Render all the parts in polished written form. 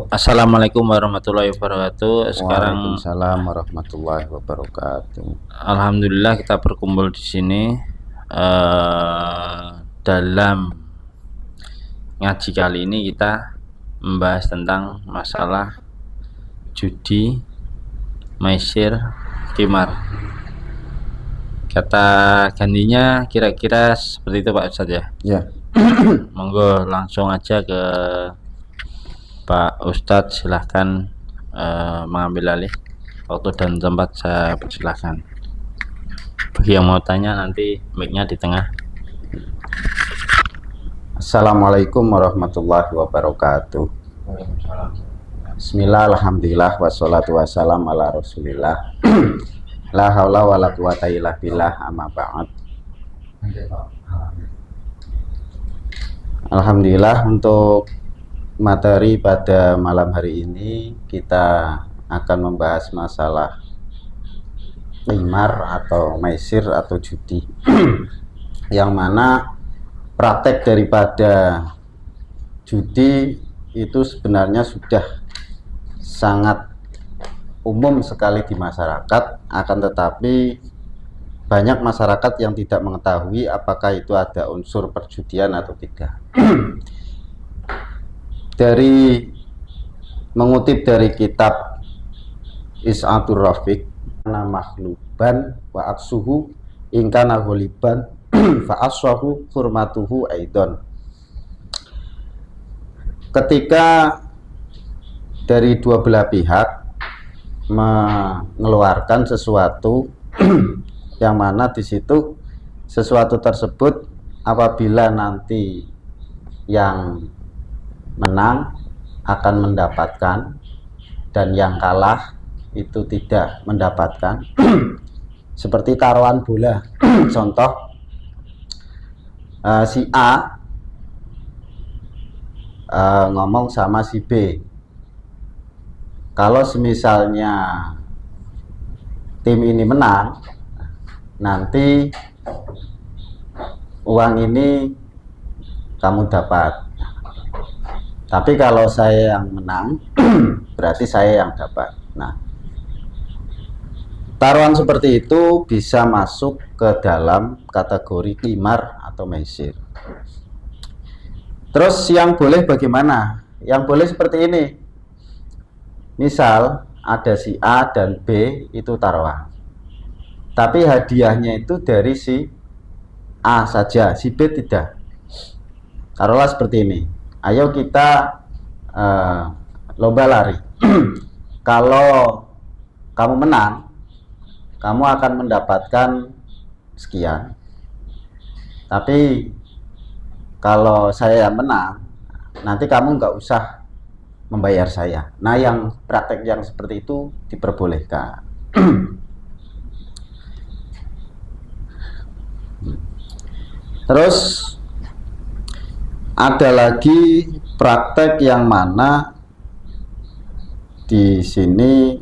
Assalamualaikum warahmatullahi wabarakatuh. Sekarang Waalaikumsalam warahmatullahi wabarakatuh. alhamdulillah kita berkumpul di sini dalam ngaji kali ini kita membahas tentang masalah judi, maisir, qimar. Kata gantinya kira-kira seperti itu Pak Ustadz ya. Ya, Monggo langsung aja ke Pak Ustadz, silahkan mengambil alih waktu dan tempat, saya persilahkan. Bagi yang mau tanya nanti mic-nya di tengah. Assalamualaikum warahmatullahi wabarakatuh. Bismillah, alhamdulillah, wassalatu wassalam ala rasulillah. La haula wa la quwata illa billah, amma ba'd. Alhamdulillah, untuk materi pada malam hari ini kita akan membahas masalah qimar atau maisir atau judi. Yang mana praktek daripada judi itu sebenarnya sudah sangat umum sekali di masyarakat, akan tetapi banyak masyarakat yang tidak mengetahui apakah itu ada unsur perjudian atau tidak. Dari mengutip dari kitab Is'atur Rafiq, "Ana makhluban wa aksuhu ingkana ghaliban fa aswahu hurmatuhu aidon." Ketika dari dua belah pihak mengeluarkan sesuatu yang mana di situ sesuatu tersebut apabila nanti yang menang akan mendapatkan dan yang kalah itu tidak mendapatkan. Seperti taruhan bola. Contoh, si A ngomong sama si B, kalau semisalnya tim ini menang, nanti uang ini kamu dapat. Tapi kalau saya yang menang, berarti saya yang dapat. Nah, taruhan seperti itu bisa masuk ke dalam kategori qimar atau maisir. Terus yang boleh bagaimana? Yang boleh seperti ini. Misal ada si A dan B itu taruhan, tapi hadiahnya itu dari si A saja, si B tidak. Taruhlah seperti ini. Ayo kita lomba lari. Kalau kamu menang, kamu akan mendapatkan sekian. Tapi kalau saya yang menang, nanti kamu nggak usah membayar saya. Nah, yang praktek yang seperti itu diperbolehkan. Terus ada lagi praktek yang mana di sini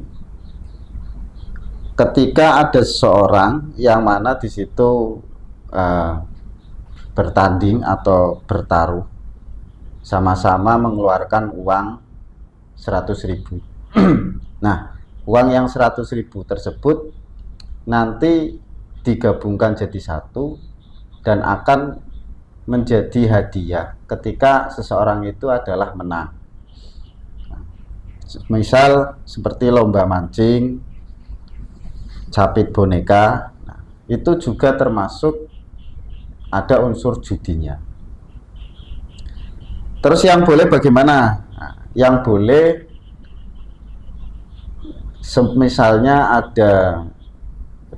ketika ada seseorang yang mana di situ bertanding atau bertaruh, sama-sama mengeluarkan uang 100.000. Nah, uang yang 100.000 tersebut nanti digabungkan jadi satu dan akan menjadi hadiah ketika seseorang itu adalah menang. Misal seperti lomba mancing, capit boneka, itu juga termasuk ada unsur judinya. Terus yang boleh bagaimana? Yang boleh misalnya ada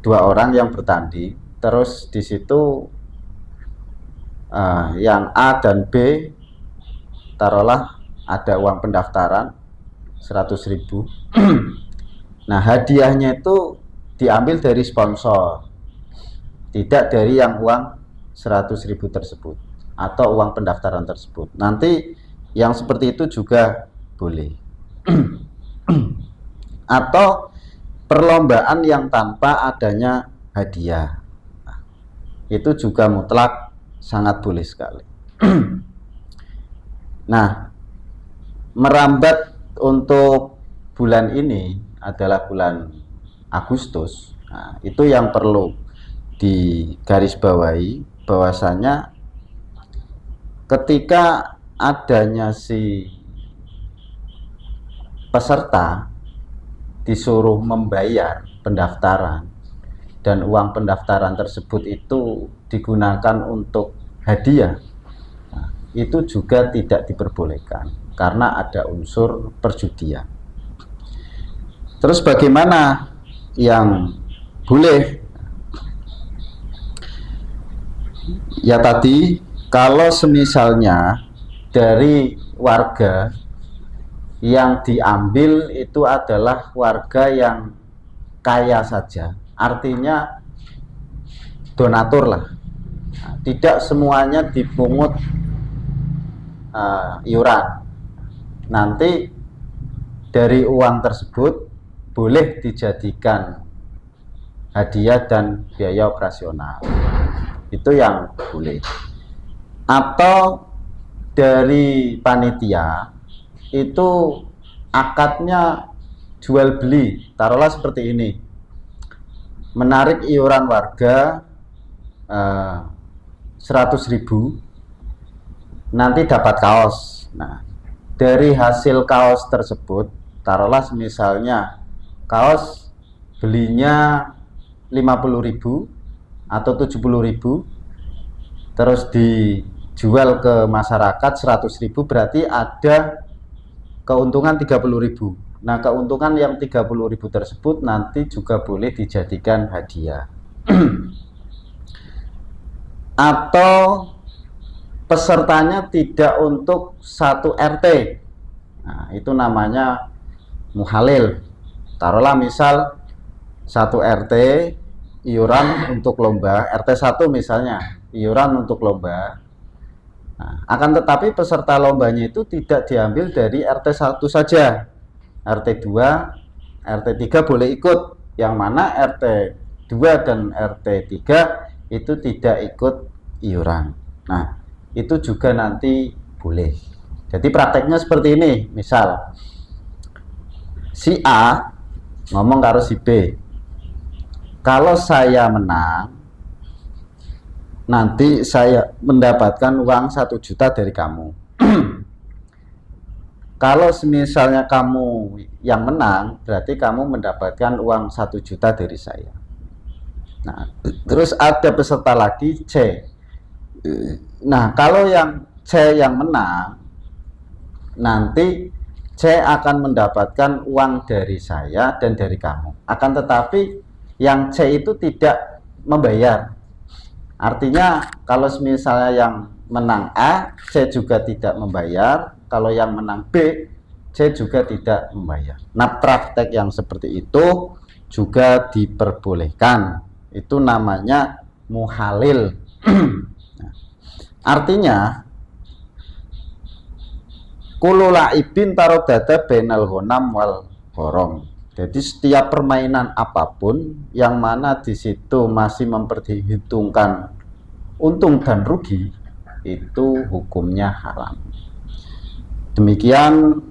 dua orang yang bertanding, terus di situ yang A dan B taruhlah ada uang pendaftaran 100.000. Nah, hadiahnya itu diambil dari sponsor, tidak dari yang uang 100.000 tersebut atau uang pendaftaran tersebut. Nanti yang seperti itu juga boleh. Atau perlombaan yang tanpa adanya hadiah, itu juga mutlak sangat boleh sekali. Nah, merambat untuk bulan ini adalah bulan Agustus. Nah, itu yang perlu digarisbawahi bahwasanya ketika adanya si peserta disuruh membayar pendaftaran dan uang pendaftaran tersebut itu digunakan untuk hadiah, nah, itu juga tidak diperbolehkan karena ada unsur perjudian. Terus bagaimana yang boleh? Ya tadi, kalau semisalnya dari warga yang diambil itu adalah warga yang kaya saja, artinya donatur lah. Nah, tidak semuanya dipungut iuran. Nanti dari uang tersebut boleh dijadikan hadiah dan biaya operasional. Itu yang boleh. Atau dari panitia itu akadnya jual beli, taruhlah seperti ini, menarik iuran warga 100.000, nanti dapat kaos. Nah, dari hasil kaos tersebut, taruhlah misalnya kaos belinya 50.000 atau 70.000, terus dijual ke masyarakat 100.000, berarti ada keuntungan 30.000. Nah, keuntungan yang 30.000 tersebut nanti juga boleh dijadikan hadiah. Atau pesertanya tidak untuk satu RT. Nah, itu namanya muhalil. Taruhlah misal satu RT iuran untuk lomba, RT 1 misalnya, iuran untuk lomba. Nah, akan tetapi peserta lombanya itu tidak diambil dari RT 1 saja. RT 2, RT 3 boleh ikut. Yang mana RT 2 dan RT 3 itu tidak ikut iuran. Nah, itu juga nanti boleh. Jadi prakteknya seperti ini. Misal si A ngomong karo si B, kalau saya menang, nanti saya mendapatkan uang 1 juta dari kamu. Kalau misalnya kamu yang menang, berarti kamu mendapatkan uang 1 juta dari saya. Nah, terus ada peserta lagi C. Nah, kalau yang C yang menang, nanti C akan mendapatkan uang dari saya dan dari kamu. Akan tetapi yang C itu tidak membayar. Artinya kalau misalnya yang menang A, C juga tidak membayar. Kalau yang menang B, C juga tidak membayar. Nah, praktek yang seperti itu juga diperbolehkan. Itu namanya muhalil. Artinya kullu la'ibin tarodada bainal ghanam wal gharam. Jadi setiap permainan apapun yang mana di situ masih memperhitungkan untung dan rugi, itu hukumnya haram. Demikian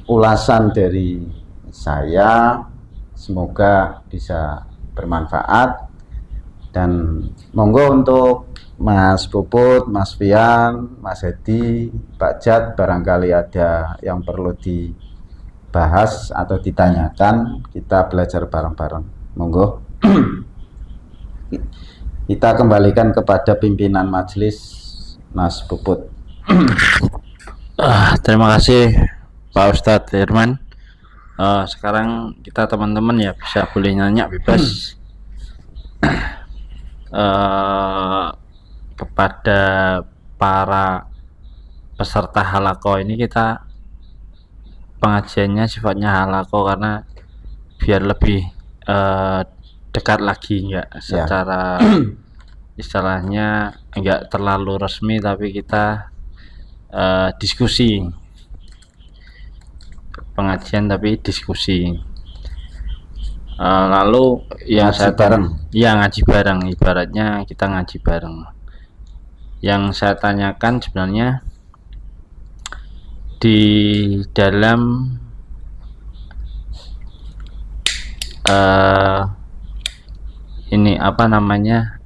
ulasan dari saya, semoga bisa bermanfaat, dan monggo untuk Mas Puput, Mas Fian, Mas Hedi, Pak Jat, barangkali ada yang perlu dibahas atau ditanyakan, kita belajar bareng-bareng. Monggo. Kita kembalikan kepada pimpinan majelis, Mas Puput. Terima kasih Pak Ustadz Herman. Sekarang kita teman-teman ya bisa boleh nanya bebas kepada para peserta halaqah ini. Kita pengajiannya sifatnya halaqah karena biar lebih dekat lagi, enggak secara istilahnya enggak terlalu resmi, tapi kita diskusi, pengajian tapi diskusi. Lalu yang saya ngaji bareng, ibaratnya kita ngaji bareng. Yang saya tanyakan sebenarnya di di dalam ini apa namanya,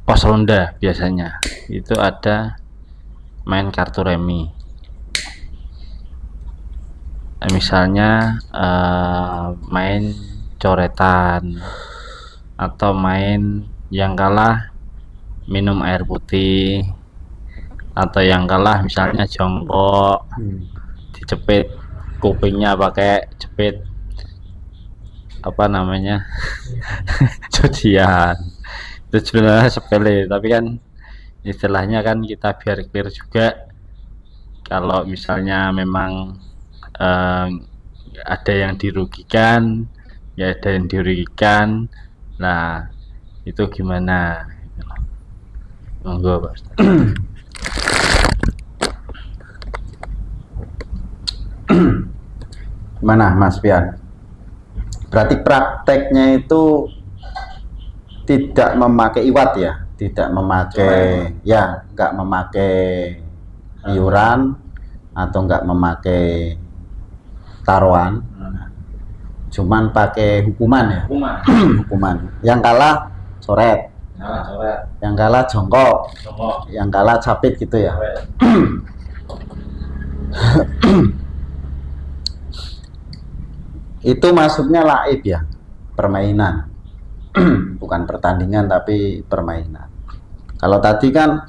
pos ronda biasanya itu ada main kartu remi. Misalnya main coretan atau main yang kalah minum air putih, atau yang kalah misalnya jongkok dicepit kupingnya pakai jepit apa namanya cucian. Itu sebenarnya sepele, tapi kan istilahnya kan kita biar clear juga, kalau misalnya memang ada yang dirugikan, ya ada yang dirugikan. Nah itu gimana, monggo Pak Ustaz. Mana Mas Pian? Berarti prakteknya itu tidak memakai iwat ya, tidak memakai ya, nggak memakai iuran atau nggak memakai taruhan, cuman pakai hukuman ya. Hukuman. Yang kalah coret, yang kalah jongkok, yang kalah capit gitu ya. Itu masuknya laib ya, permainan. Bukan pertandingan tapi permainan. Kalau tadi kan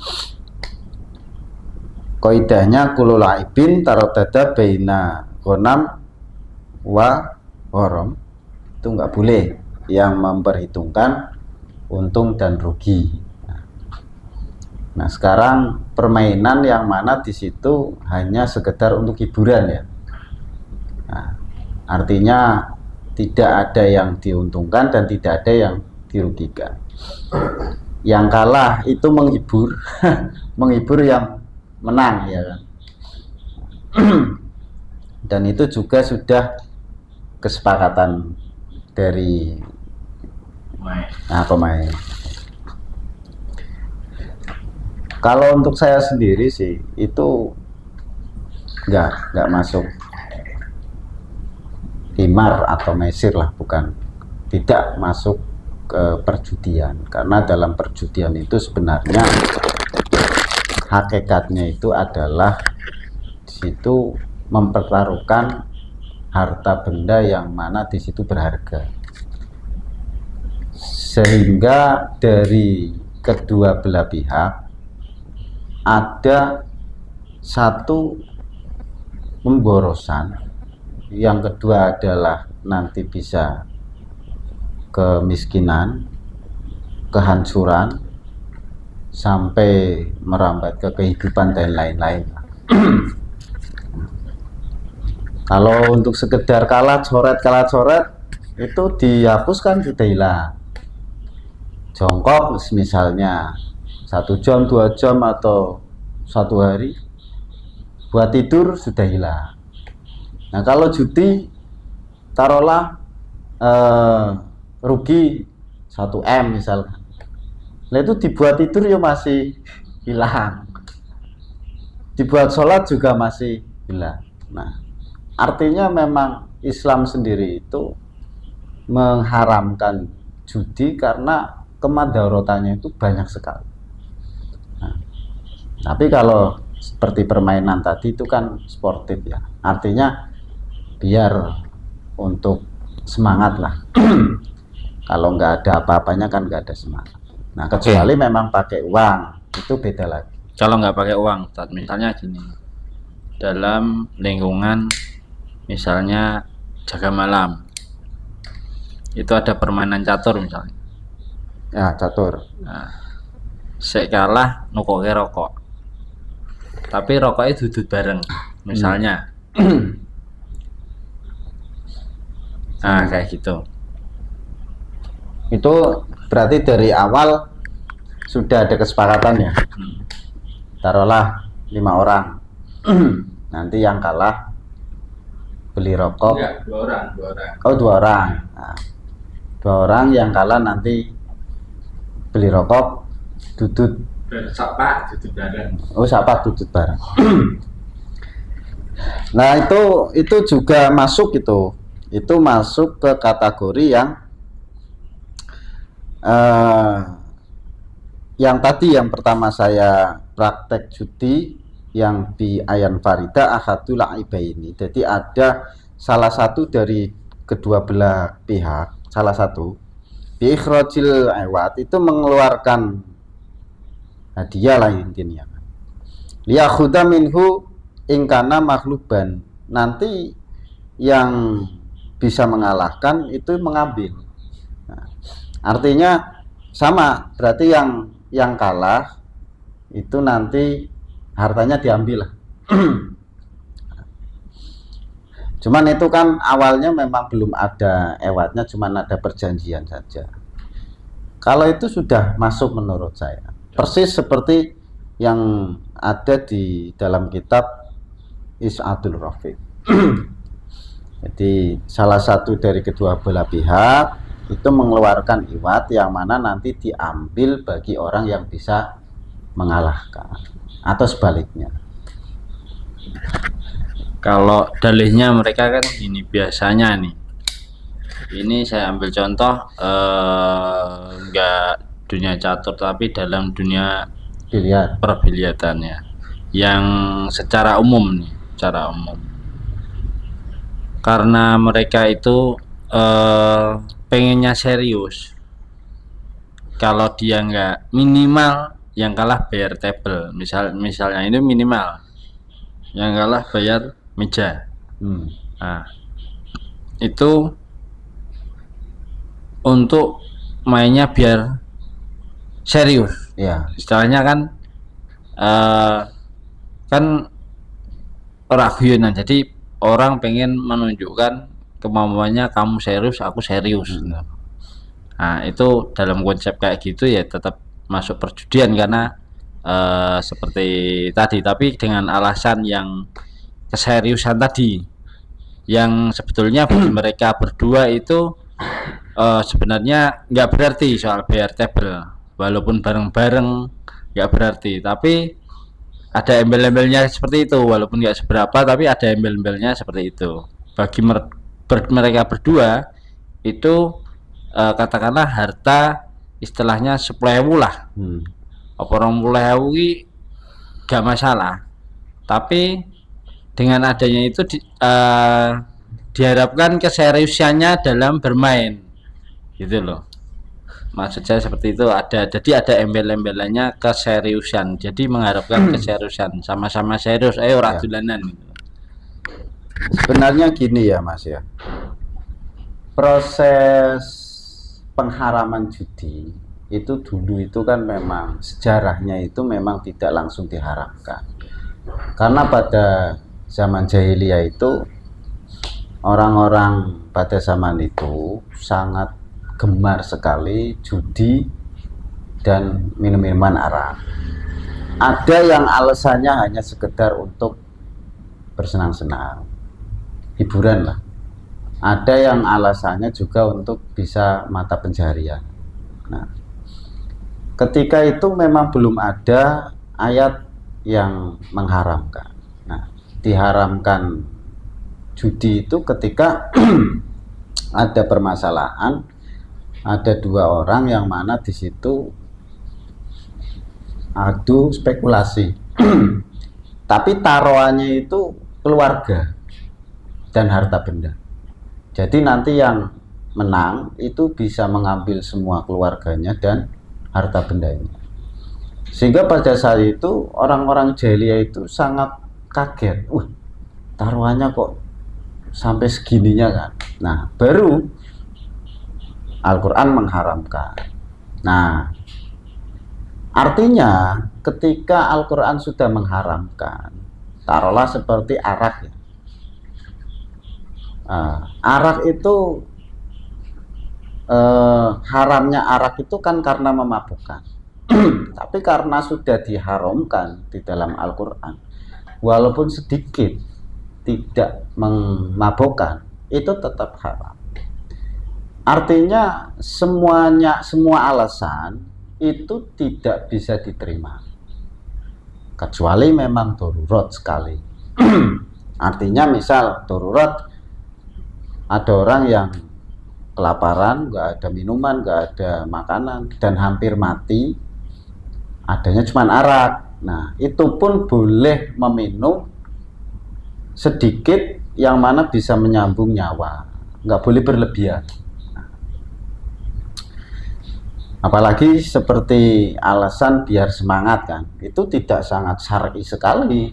kaidahnya kullu laibin taradada baina ghanam wa gharam, itu nggak boleh yang memperhitungkan untung dan rugi. Nah sekarang permainan yang mana di situ hanya sekedar untuk hiburan ya. Nah, artinya tidak ada yang diuntungkan dan tidak ada yang dirugikan. Yang kalah itu menghibur, menghibur yang menang ya kan. Dan itu juga sudah kesepakatan dari pemain. Kalau untuk saya sendiri sih itu nggak masuk himar atau mesir lah, bukan, tidak masuk ke perjudian, karena dalam perjudian itu sebenarnya hakikatnya itu adalah di situ mempertaruhkan harta benda yang mana di situ berharga, sehingga dari kedua belah pihak ada satu pemborosan, yang kedua adalah nanti bisa kemiskinan, kehancuran, sampai merambat ke kehidupan dan lain-lain. Kalau untuk sekedar kalah coret itu dihapuskan, sudah hilang. Jongkok misalnya 1 jam 2 jam atau 1 hari buat tidur sudah hilang. Nah kalau judi taruhlah rugi 1 M misalkan, nah itu dibuat tidur ya masih hilang, dibuat sholat juga masih hilang. Nah artinya memang Islam sendiri itu mengharamkan judi karena kemadharotannya itu banyak sekali. Nah, tapi kalau seperti permainan tadi itu kan sportif ya, artinya biar untuk semangat lah. Kalau nggak ada apa-apanya kan nggak ada semangat. Nah kecuali memang pakai uang, itu beda lagi. Kalau nggak pakai uang, misalnya gini, dalam lingkungan misalnya jaga malam, itu ada permainan catur misalnya. Ya catur. Nah, sek kalah nukoke rokok, tapi rokoknya duduk bareng misalnya. Nah kayak gitu. Itu berarti dari awal sudah ada kesepakatan ya. Taruhlah 5 orang. Nanti yang kalah beli rokok. Enggak, 2 orang. Oh 2 orang. Nah, 2 orang yang kalah nanti beli rokok, dudut. Sapa duduk bareng. Oh sapa dudut bareng. Nah, itu juga masuk itu masuk ke kategori eh, yang tadi yang pertama saya praktek judi yang bi ayan farida ahadul aibaini. Jadi ada salah satu dari kedua belah pihak, salah satu bi ikhrajil iwat itu mengeluarkan hadiah lah intinya. Liyakhudha minhu ingkana makhluban. Nanti yang bisa mengalahkan itu mengambil. Nah, artinya sama, berarti yang kalah itu nanti hartanya diambil lah. Cuman itu kan awalnya memang belum ada ewatnya, cuman ada perjanjian saja. Kalau itu sudah masuk menurut saya, persis seperti yang ada di dalam kitab Is'atul Rafiq. Jadi salah satu dari kedua belah pihak itu mengeluarkan iwat yang mana nanti diambil bagi orang yang bisa mengalahkan atau sebaliknya. Kalau dalihnya mereka kan ini biasanya nih. Ini saya ambil contoh enggak dunia catur tapi dalam dunia Biliar. perbiliatannya yang secara umum nih, secara umum. Karena mereka itu pengennya serius. Kalau dia nggak minimal yang kalah bayar table, misalnya ini minimal, yang kalah bayar meja. Nah, itu untuk mainnya biar serius. Ya. Istilahnya kan kan ragunan. Jadi orang pengen menunjukkan kemampuannya, kamu serius, aku serius. Nah, itu dalam konsep kayak gitu ya tetap masuk perjudian karena seperti tadi, tapi dengan alasan yang keseriusan tadi, yang sebetulnya bagi mereka berdua itu sebenarnya nggak berarti soal bayar table, walaupun bareng-bareng nggak berarti, tapi ada embel-embelnya seperti itu, walaupun nggak seberapa tapi ada embel-embelnya seperti itu. Bagi mereka berdua itu katakanlah harta istilahnya 10.000 lah, apa 20.000 gak masalah, tapi dengan adanya itu diharapkan keseriusannya dalam bermain gitu loh. Maksud saya seperti itu, jadi ada embel-embelannya keseriusan, jadi mengharapkan keseriusan, sama-sama serius, ayo radulanan gitu. Sebenarnya gini ya Mas ya, proses pengharaman judi itu dulu itu kan memang sejarahnya itu memang tidak langsung diharamkan, karena pada zaman jahiliyah itu orang-orang pada zaman itu sangat gemar sekali judi dan minum-minuman arak. Ada yang alasannya hanya sekedar untuk bersenang-senang, hiburan lah. Ada yang alasannya juga untuk bisa mata pencaharian. Nah, ketika itu memang belum ada ayat yang mengharamkan. Nah, diharamkan judi itu ketika ada permasalahan, ada dua orang yang mana di situ adu spekulasi. Tapi taruhannya itu keluarga dan harta benda. Jadi nanti yang menang itu bisa mengambil semua keluarganya dan harta bendanya. Sehingga pada saat itu orang-orang jahiliyah itu sangat kaget. Taruhannya kok sampai segininya kan. Nah, baru Al-Quran mengharamkan. Nah, artinya ketika Al-Quran sudah mengharamkan, taruhlah seperti arak ya. Arak itu haramnya arak itu kan karena memabukkan. Tapi karena sudah diharamkan di dalam Al-Quran, walaupun sedikit tidak memabukkan, itu tetap haram. Artinya semua alasan itu tidak bisa diterima, kecuali memang darurat sekali. Artinya misal darurat, ada orang yang kelaparan, nggak ada minuman, nggak ada makanan, dan hampir mati, adanya cuma arak. Nah, itu pun boleh meminum sedikit yang mana bisa menyambung nyawa, nggak boleh berlebihan. Apalagi seperti alasan biar semangat kan, itu tidak sangat syar'i sekali.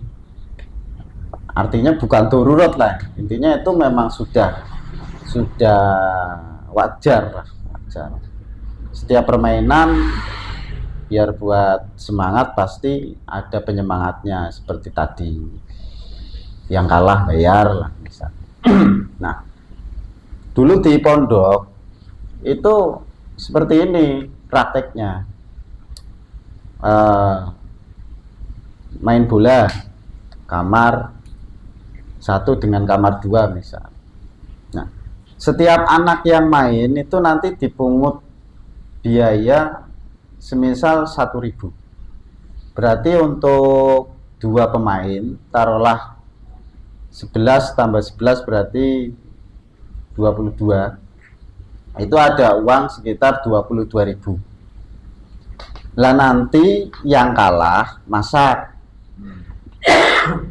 Artinya bukan darurat lah, intinya itu memang sudah wajar lah, wajar. Setiap permainan biar buat semangat pasti ada penyemangatnya, seperti tadi yang kalah bayar lah misal. Nah, dulu di pondok itu seperti ini prakteknya. Main bola kamar satu dengan kamar dua misal. Nah, setiap anak yang main itu nanti dipungut biaya semisal 1.000. Berarti untuk dua pemain taruhlah 11 tambah 11 berarti 22. Itu ada uang sekitar 22.000. Lah nanti yang kalah masak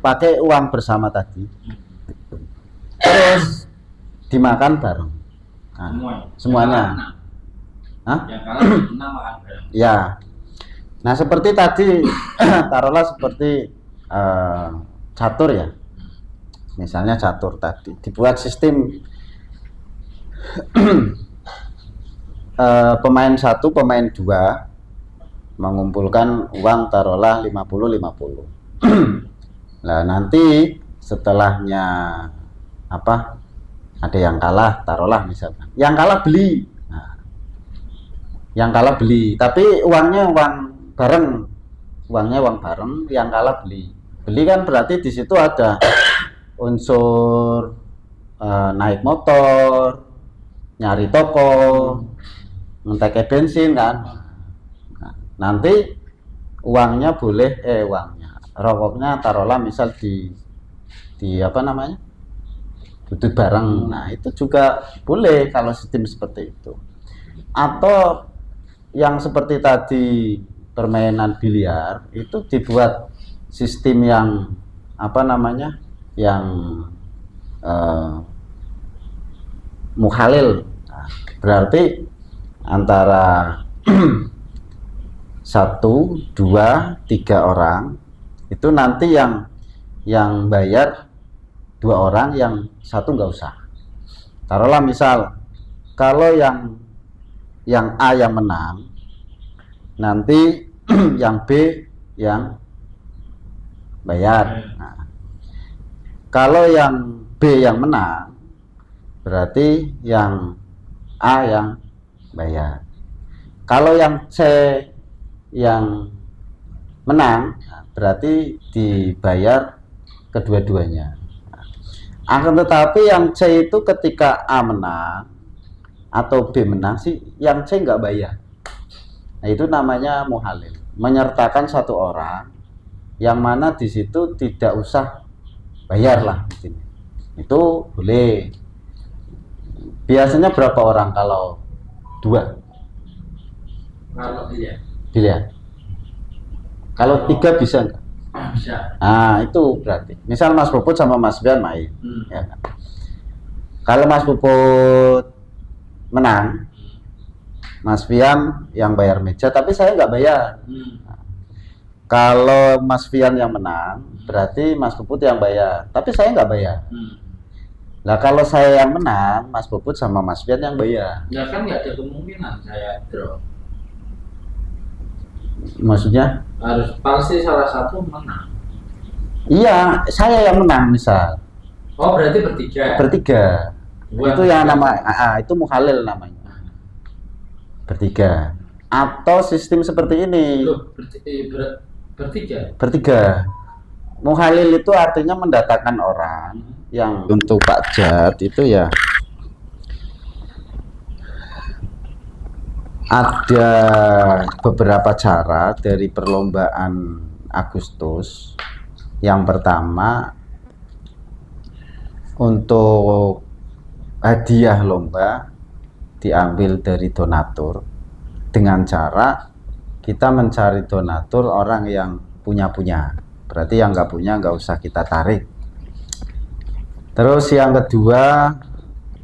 pakai uang bersama tadi, terus dimakan bareng. Nah, semuanya. Hah? Yang kalah menang makan bareng. Ya. Nah, seperti tadi taruhlah seperti catur ya. Misalnya catur tadi dibuat sistem pemain satu, pemain dua mengumpulkan uang taruhlah 50-50. Nah, nanti setelahnya apa? Ada yang kalah taruhlah misalkan. Yang kalah beli. Nah, yang kalah beli, tapi uangnya uang bareng. Uangnya uang bareng, yang kalah beli. Beli kan berarti di situ ada unsur naik motor, nyari toko, ngetek bensin kan. Nah, nanti uangnya boleh rokoknya taruhlah misal di apa namanya, duduk bareng. Nah, itu juga boleh kalau sistem seperti itu. Atau yang seperti tadi permainan biliar itu dibuat sistem yang apa namanya, yang mukhalil. Nah, berarti antara 1, 2, 3 orang itu nanti yang bayar 2 orang, yang satu nggak usah. Taruhlah misal kalau yang A yang menang, nanti yang B yang bayar. Nah, kalau yang B yang menang, berarti yang A yang bayar. Kalau yang C yang menang, berarti dibayar kedua-duanya. Akan tetapi yang C itu ketika A menang atau B menang sih, yang C nggak bayar. Nah, itu namanya muhalil, menyertakan satu orang yang mana di situ tidak usah bayar lah gitu. Itu boleh. Biasanya berapa orang kalau 2? Kalau Biliar. Kalau 3 bisa nggak? Bisa. Nah, itu berarti. Misal Mas Puput sama Mas Bian main. Ya kan? Kalau Mas Puput menang, Mas Fian yang bayar meja, tapi saya nggak bayar. Nah, kalau Mas Fian yang menang, berarti Mas Puput yang bayar, tapi saya nggak bayar. Nah, kalau saya yang menang, Mas Puput sama Mas Fian yang bayar. Ya kan nggak ada kemungkinan saya draw. Maksudnya? Harus pasti salah satu menang. Iya, saya yang menang misal. Oh, berarti bertiga. Bertiga. Dua, itu yang tiga. nama itu mukhalil namanya. Bertiga. Atau sistem seperti ini. Loh, bertiga. Bertiga. Mukhalil itu artinya mendatangkan orang yang untuk Pak Jat itu ya ada beberapa cara dari perlombaan Agustus. Yang pertama untuk hadiah lomba diambil dari donatur dengan cara kita mencari donatur orang yang punya. Berarti yang nggak punya nggak usah kita tarik. Terus yang kedua,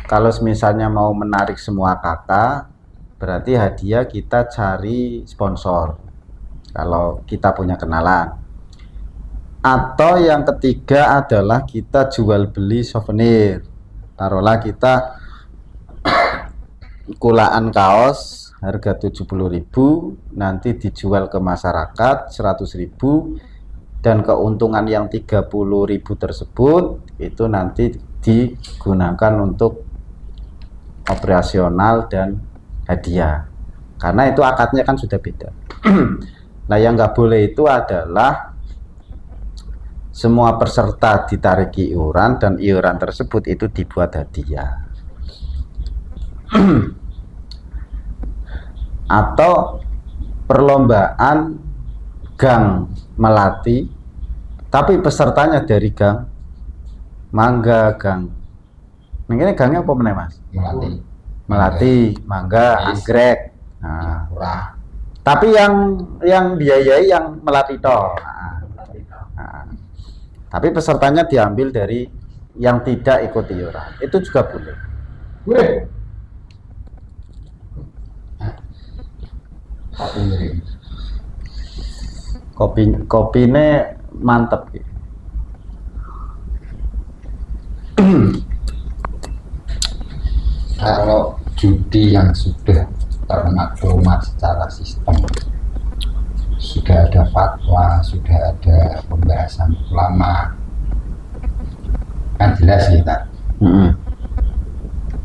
kalau misalnya mau menarik semua kakak, berarti hadiah kita cari sponsor kalau kita punya kenalan. Atau yang ketiga adalah kita jual beli souvenir. Taruhlah kita kulaan kaos harga 70.000 nanti dijual ke masyarakat 100.000 dan keuntungan yang 30.000 tersebut itu nanti digunakan untuk operasional dan hadiah, karena itu akadnya kan sudah beda. Nah yang nggak boleh itu adalah semua peserta ditariki iuran dan iuran tersebut itu dibuat hadiah. Atau perlombaan gang melati tapi pesertanya dari gang mangga, gang ini gangnya apa meneh Mas? Melati, mangga, anggrek. Nah, tapi yang biayai yang melati toh. Nah, tapi pesertanya diambil dari yang tidak ikut iuran, itu juga boleh. Kopine mantep. Kalau judi yang sudah termaklumat secara sistem, sudah ada fatwa, sudah ada pembahasan ulama, kan jelas kita.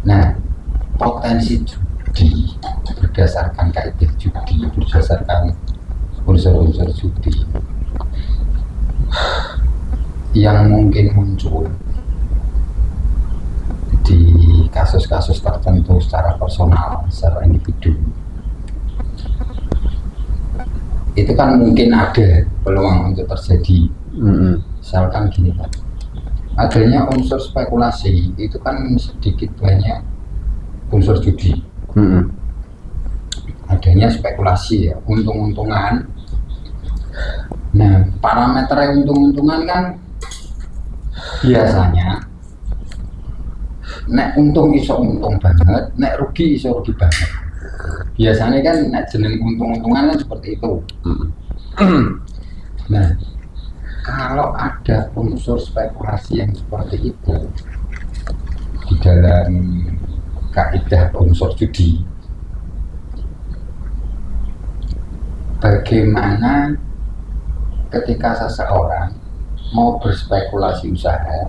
Nah, potensi judi berdasarkan kaidah judi, berdasarkan unsur-unsur judi yang mungkin muncul di kasus-kasus tertentu secara personal, secara individu, itu kan mungkin ada peluang untuk terjadi. Misalkan gini Pak, adanya unsur spekulasi itu kan sedikit banyak unsur judi. Adanya spekulasi ya, untung-untungan. Nah, parameter untung-untungan kan biasanya nek untung iso untung banget, nek rugi iso rugi banget. Biasanya kan nek jeneng untung-untungan kan seperti itu. Nah, kalau ada unsur spekulasi yang seperti itu di dalam kaidah unsur judi, bagaimana ketika seseorang mau berspekulasi usaha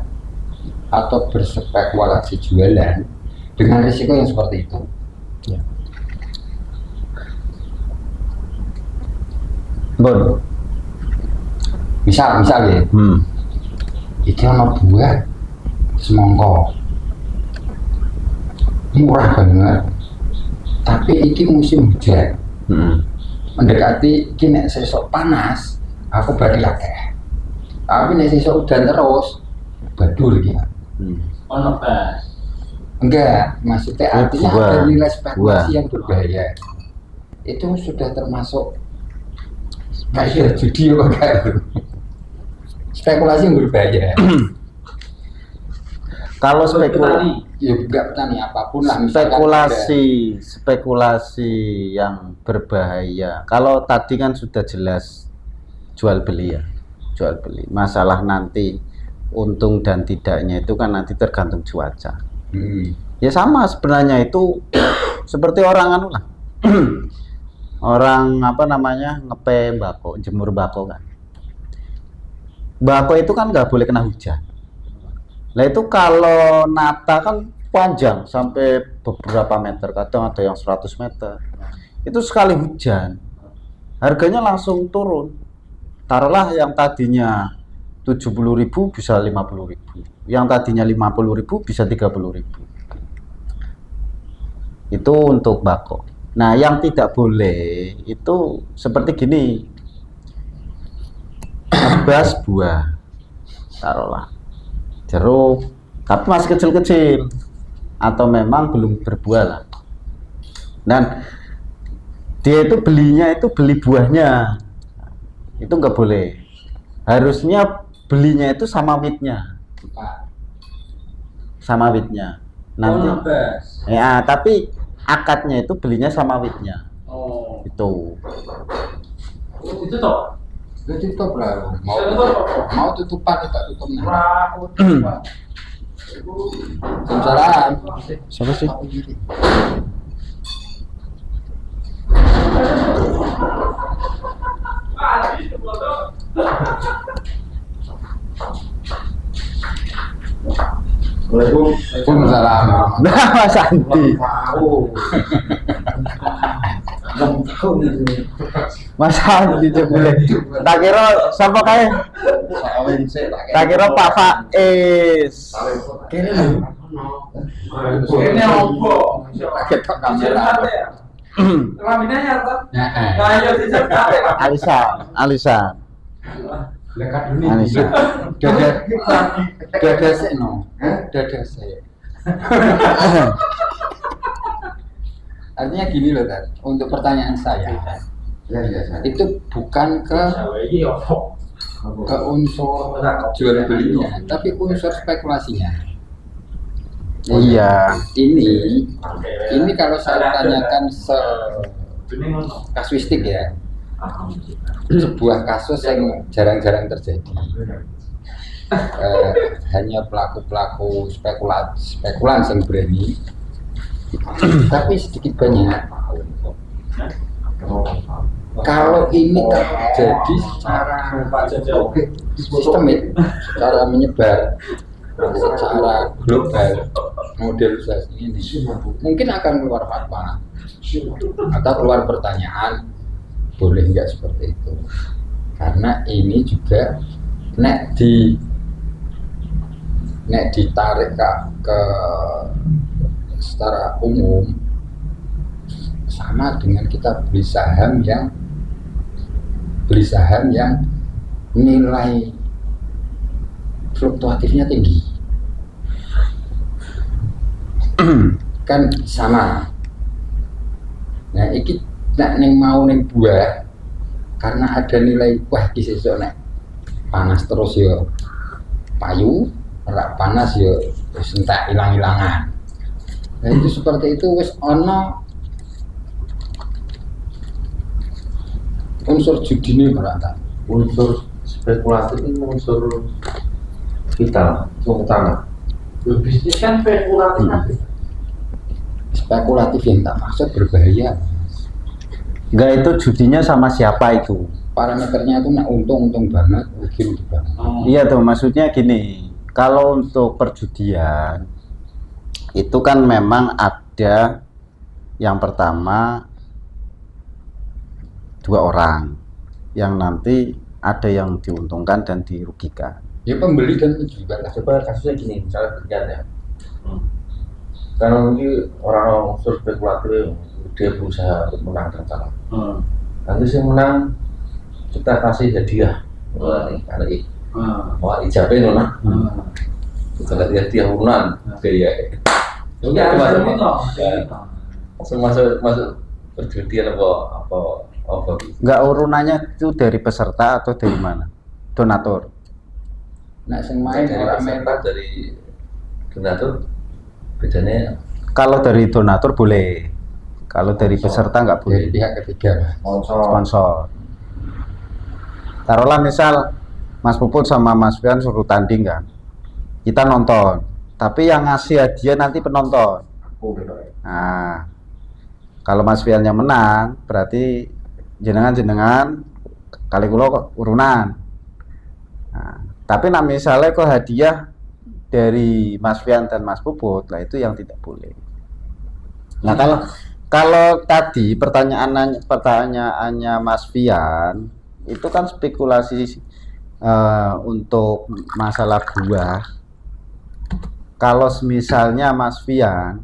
atau berspekulasi jualan dengan risiko yang seperti itu? Ya. Bon. Misal ya, iki ono buah semangka murah banget, tapi iki musim hujan, mendekati iki nek sesok panas aku bari akeh, tapi nek sesok udan terus badur iki. Ono Pak. Enggak, maksudnya artinya buah. ada nilai spekulasi Buah. yang berbahaya. Itu sudah termasuk kayak judi apa enggak? Spekulasi yang berbahaya. Kalau spekulasi Ya enggak petani apapun lah, misalkan spekulasi yang berbahaya. Kalau tadi kan sudah jelas jual beli ya, jual beli. Masalah nanti untung dan tidaknya itu kan nanti tergantung cuaca. Ya sama sebenarnya itu seperti orang anu lah. Orang apa namanya ngepe bako, jemur bako kan. Bako itu kan nggak boleh kena hujan. Nah itu kalau nata kan panjang sampai beberapa meter, kadang ada yang 100 meter. Itu sekali hujan, harganya langsung turun. Taruhlah yang tadinya 70.000 bisa 50.000, yang tadinya 50.000 bisa 30.000. Itu untuk bako. Nah yang tidak boleh itu seperti gini, nebas buah, taruhlah jeruk tapi masih kecil-kecil atau memang belum berbuah lah. Dan dia itu belinya itu beli buahnya, itu nggak boleh. Harusnya belinya itu sama witnya, nanti. Ya, tapi akadnya itu belinya sama witnya. Itu. Itu toh. Itu tutup lah. Mau tutupan kita tutup nih. Salam. Siapa sih? Waalaikumsalam. Nah, Mas Andi. Mas Andi jebule. Tak kira sapa kae? Tak kira Pak Faiz. Ini opo? Kita kamera. Kelaminnya nyata. Heeh. Nah, ayo dicetak. Alisa. Alisa. Dada sih no. Dada sih. Artinya gini loh kan, untuk pertanyaan saya, itu bukan ke unsur jual belinya, tapi unsur spekulasinya. Iya. Ini kalau saya tanyakan kasuistik ya, sebuah kasus yang jarang-jarang terjadi. Hanya pelaku-pelaku spekulan yang berani, tapi sedikit banyak. Kalau ini terjadi secara sistemik, secara menyebar, secara global, modelisasi ini mungkin akan keluar fatwa atau keluar pertanyaan, boleh nggak seperti itu? Karena ini juga nek ditarik ke secara umum sama dengan kita beli saham yang nilai fluktuatifnya tinggi. Kan sama. Nah, iki nek ning mau ning buah karena ada nilai wah iki sesuk nek panas terus ya payu, ora panas ya wis entek ilang-ilangan. Nah, itu seperti itu wis ana unsur judine berata. Unsur spekulatif ini unsur vital, utama. Bisnis kan spekulatif. Spekulatif yang tak maksud berbahaya. Enggak, itu judinya sama siapa itu? Parameternya itu nak untung banget, rugi banget. Iya tuh, maksudnya gini, kalau untuk perjudian itu kan memang ada yang pertama 2 orang yang nanti ada yang diuntungkan dan dirugikan. Ya pembeli dan penjual lah. Coba kasusnya gini, misalnya berlian ya. Karena ini orang unsur spekulatif, dia berusaha untuk menang dan kalah. Nanti saya menang, kita kasih hadiah. Wah nih, karena ini, wah ijabnya nona. Kita lihat hadiah urunan, kayak. Masuk perjudian apa? Enggak, urunannya itu dari peserta atau dari mana? Donatur. Nah, sing main dari peserta, dari donatur, bedanya Kalau dari donatur boleh. Kalau dari peserta nggak boleh. dari pihak ketiga. Sponsor. Taruhlah misal Mas Puput sama Mas Fian suruh tanding kan, kita nonton, tapi yang ngasih hadiah nanti penonton. Nah, kalau Mas Fian yang menang, berarti jenengan kali kula kok urunan. Nah, tapi nah misalnya kok hadiah dari Mas Fian dan Mas Puput, lah itu yang tidak boleh. Nah, kalau tadi pertanyaannya Mas Fian itu kan spekulasi untuk masalah buah. Kalau misalnya Mas Fian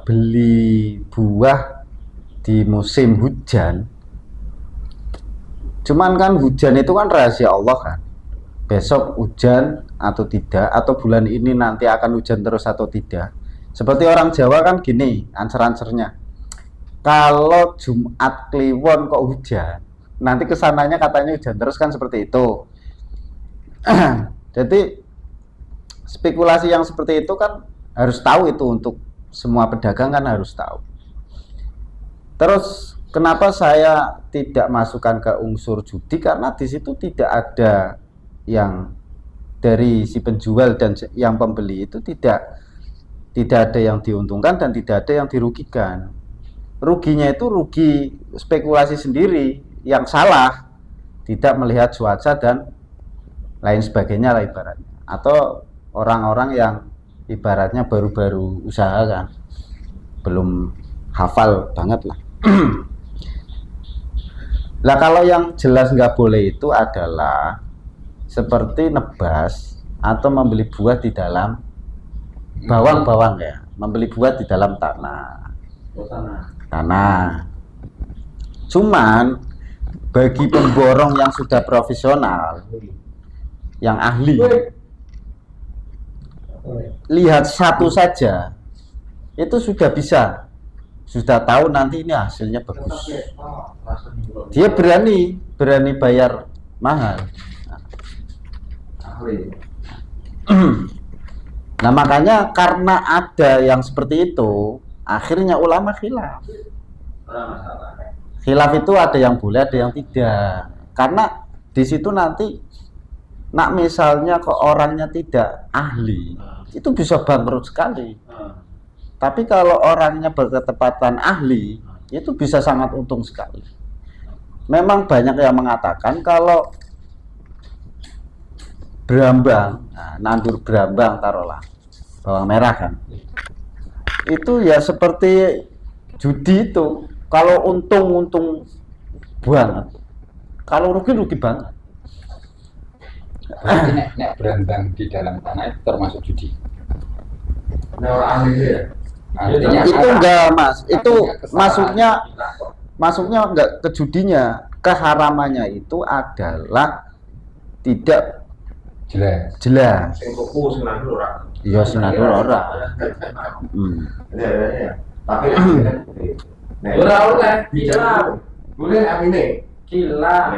beli buah di musim hujan, cuman kan hujan itu kan rahasia Allah kan, besok hujan atau tidak, atau bulan ini nanti akan hujan terus atau tidak. Seperti orang Jawa kan gini answer-answernya, kalau Jumat Kliwon kok hujan, nanti kesananya katanya hujan terus kan, seperti itu. Jadi spekulasi yang seperti itu kan harus tahu, itu untuk semua pedagang kan harus tahu. Terus kenapa saya tidak masukkan ke unsur judi, karena di situ tidak ada yang dari si penjual dan yang pembeli itu tidak ada yang diuntungkan dan tidak ada yang dirugikan. Ruginya itu rugi spekulasi sendiri yang salah, tidak melihat cuaca dan lain sebagainya lah ibaratnya, atau orang-orang yang ibaratnya baru-baru usaha kan, belum hafal banget lah. Lah kalau yang jelas nggak boleh itu adalah seperti nebas atau membeli buah di dalam bawang ya, membeli buah di dalam tanah. Cuman bagi pemborong yang sudah profesional, yang ahli, lihat satu saja itu sudah tahu nanti ini hasilnya bagus. Dia berani bayar mahal. Nah makanya karena ada yang seperti itu, akhirnya ulama khilaf. Khilaf itu ada yang boleh, ada yang tidak. Karena di situ nanti, nak misalnya kok orangnya tidak ahli, itu bisa bangkrut sekali. Tapi kalau orangnya berketepatan ahli, itu bisa sangat untung sekali. Memang banyak yang mengatakan kalau berambang, nandur berambang taruhlah, bawang merah kan, itu ya seperti judi itu. Kalau untung banget, kalau rugi banget. Berarti nek berambang di dalam tanah itu termasuk judi. Artinya Itu enggak mas, itu masuknya enggak ke judinya. Keharamannya itu adalah tidak jelas. Iya sinandur ora. Tapi Ora oleh bicara. boleh amine. Gila.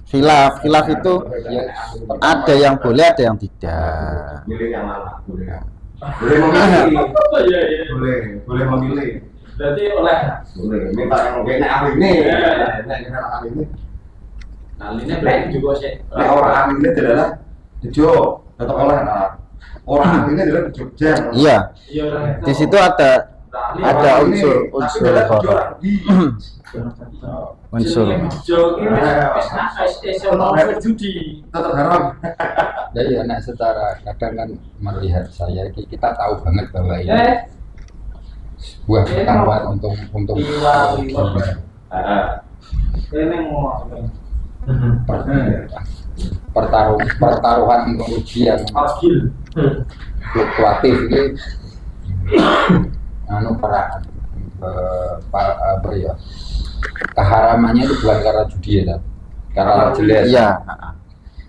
Khilaf itu ada yang boleh, ada yang tidak. Milih yang mana? Boleh memilih. Boleh memilih. Berarti oleh. Boleh. Minta yang kena ahli ini. Nek ahli ini. Aline berarti juga sih. Nek orang ahli ini adalah Bejo, tetap oleh orang ahli ini adalah Jogja. Iya, Iya. di situ ada unsur unsur. Judi. Tetap haram. Jadi anak secara kadang kan melihat saya kita tahu banget bahwa ini sebuah pertaruhan untuk pertaruhan untuk ujian fluktuatif ini keharamannya itu bukan karena judi ya, karena jelas. Iya,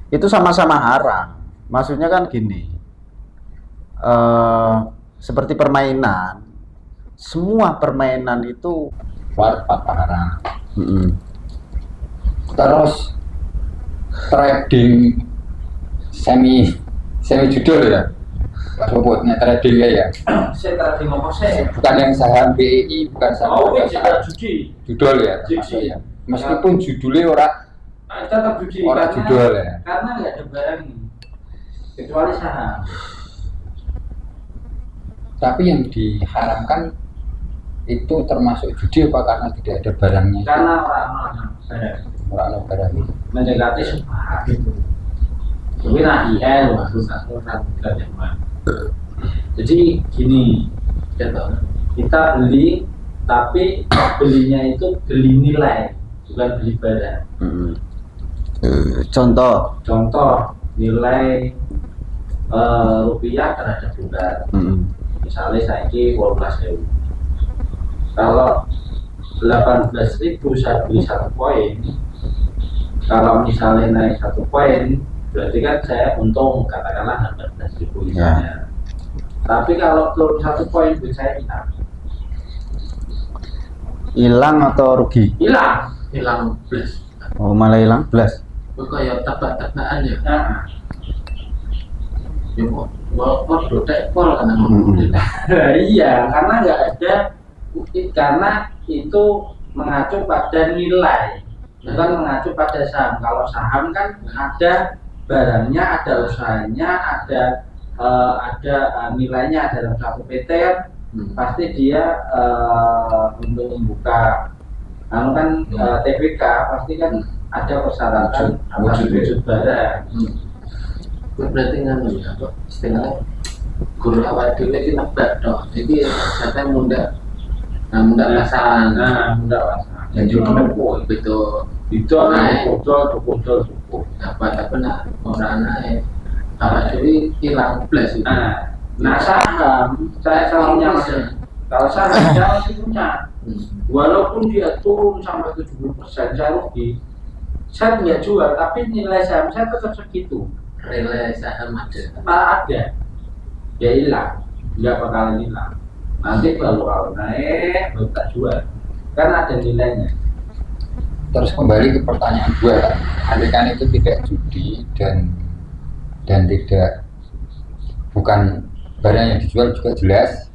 itu sama-sama haram. Maksudnya kan gini, seperti permainan, semua permainan itu haram. Terus trading semi judul ya, sebutnya trading ya. Saya trading apa sih? Bukan yang saham BEI, bukan saham. Oh, ini juga judi. Judul ya, Judi. maksudnya. Meskipun judulnya orang Tetap judi. judul ya. Karena nggak ada barang kecuali saham. Tapi yang diharamkan itu termasuk judi apa karena tidak ada barangnya? Karena orang barangnya. mendekati subhat gitu. Tapi nah maksud satu jadi gini, kita beli tapi belinya itu beli nilai bukan beli barang. Contoh nilai rupiah terhadap dolar. Misalnya saya ini 12.000. Kalau 18.000 saya beli 1 poin. Kalau misalnya naik 1 poin berarti kan saya untung katakanlah 14.000 misalnya. Tapi kalau turun 1 poin duit saya Hilang atau rugi? hilang plus. Oh, malah hilang belas. Kayak tebak-tebakan ya. Ya mau dotek pol kan. Iya, karena nggak ada bukti, karena itu mengacu pada nilai, bukan mengacu pada saham. Kalau saham kan ada barangnya, ada usahanya, ada nilainya dalam satu PT kan, pasti dia untuk membuka TBK pasti kan ada persyaratan wujud barang. Berarti nganu ya, apa istilahnya guru awal dulu itu nebak dong. Jadi saya muda pasangan. Muda pasangan. Jadi menempuh itu naik betul. apa nak orang naik awal dulu hilang plus itu. Nah saham saya punya mas. Kalau saham saya masih punya. Walaupun dia turun sampai 70%, saya rugi. Saya tidak jual, tapi nilai saham saya tetap segitu. Nilai saham ada. Ada, ya hilang, nggak bakalan hilang. Nanti kalau naik baru tak jual, karena ada nilainya. Terus kembali ke pertanyaan gue, andaikan itu tidak judi dan tidak bukan barang yang dijual juga jelas,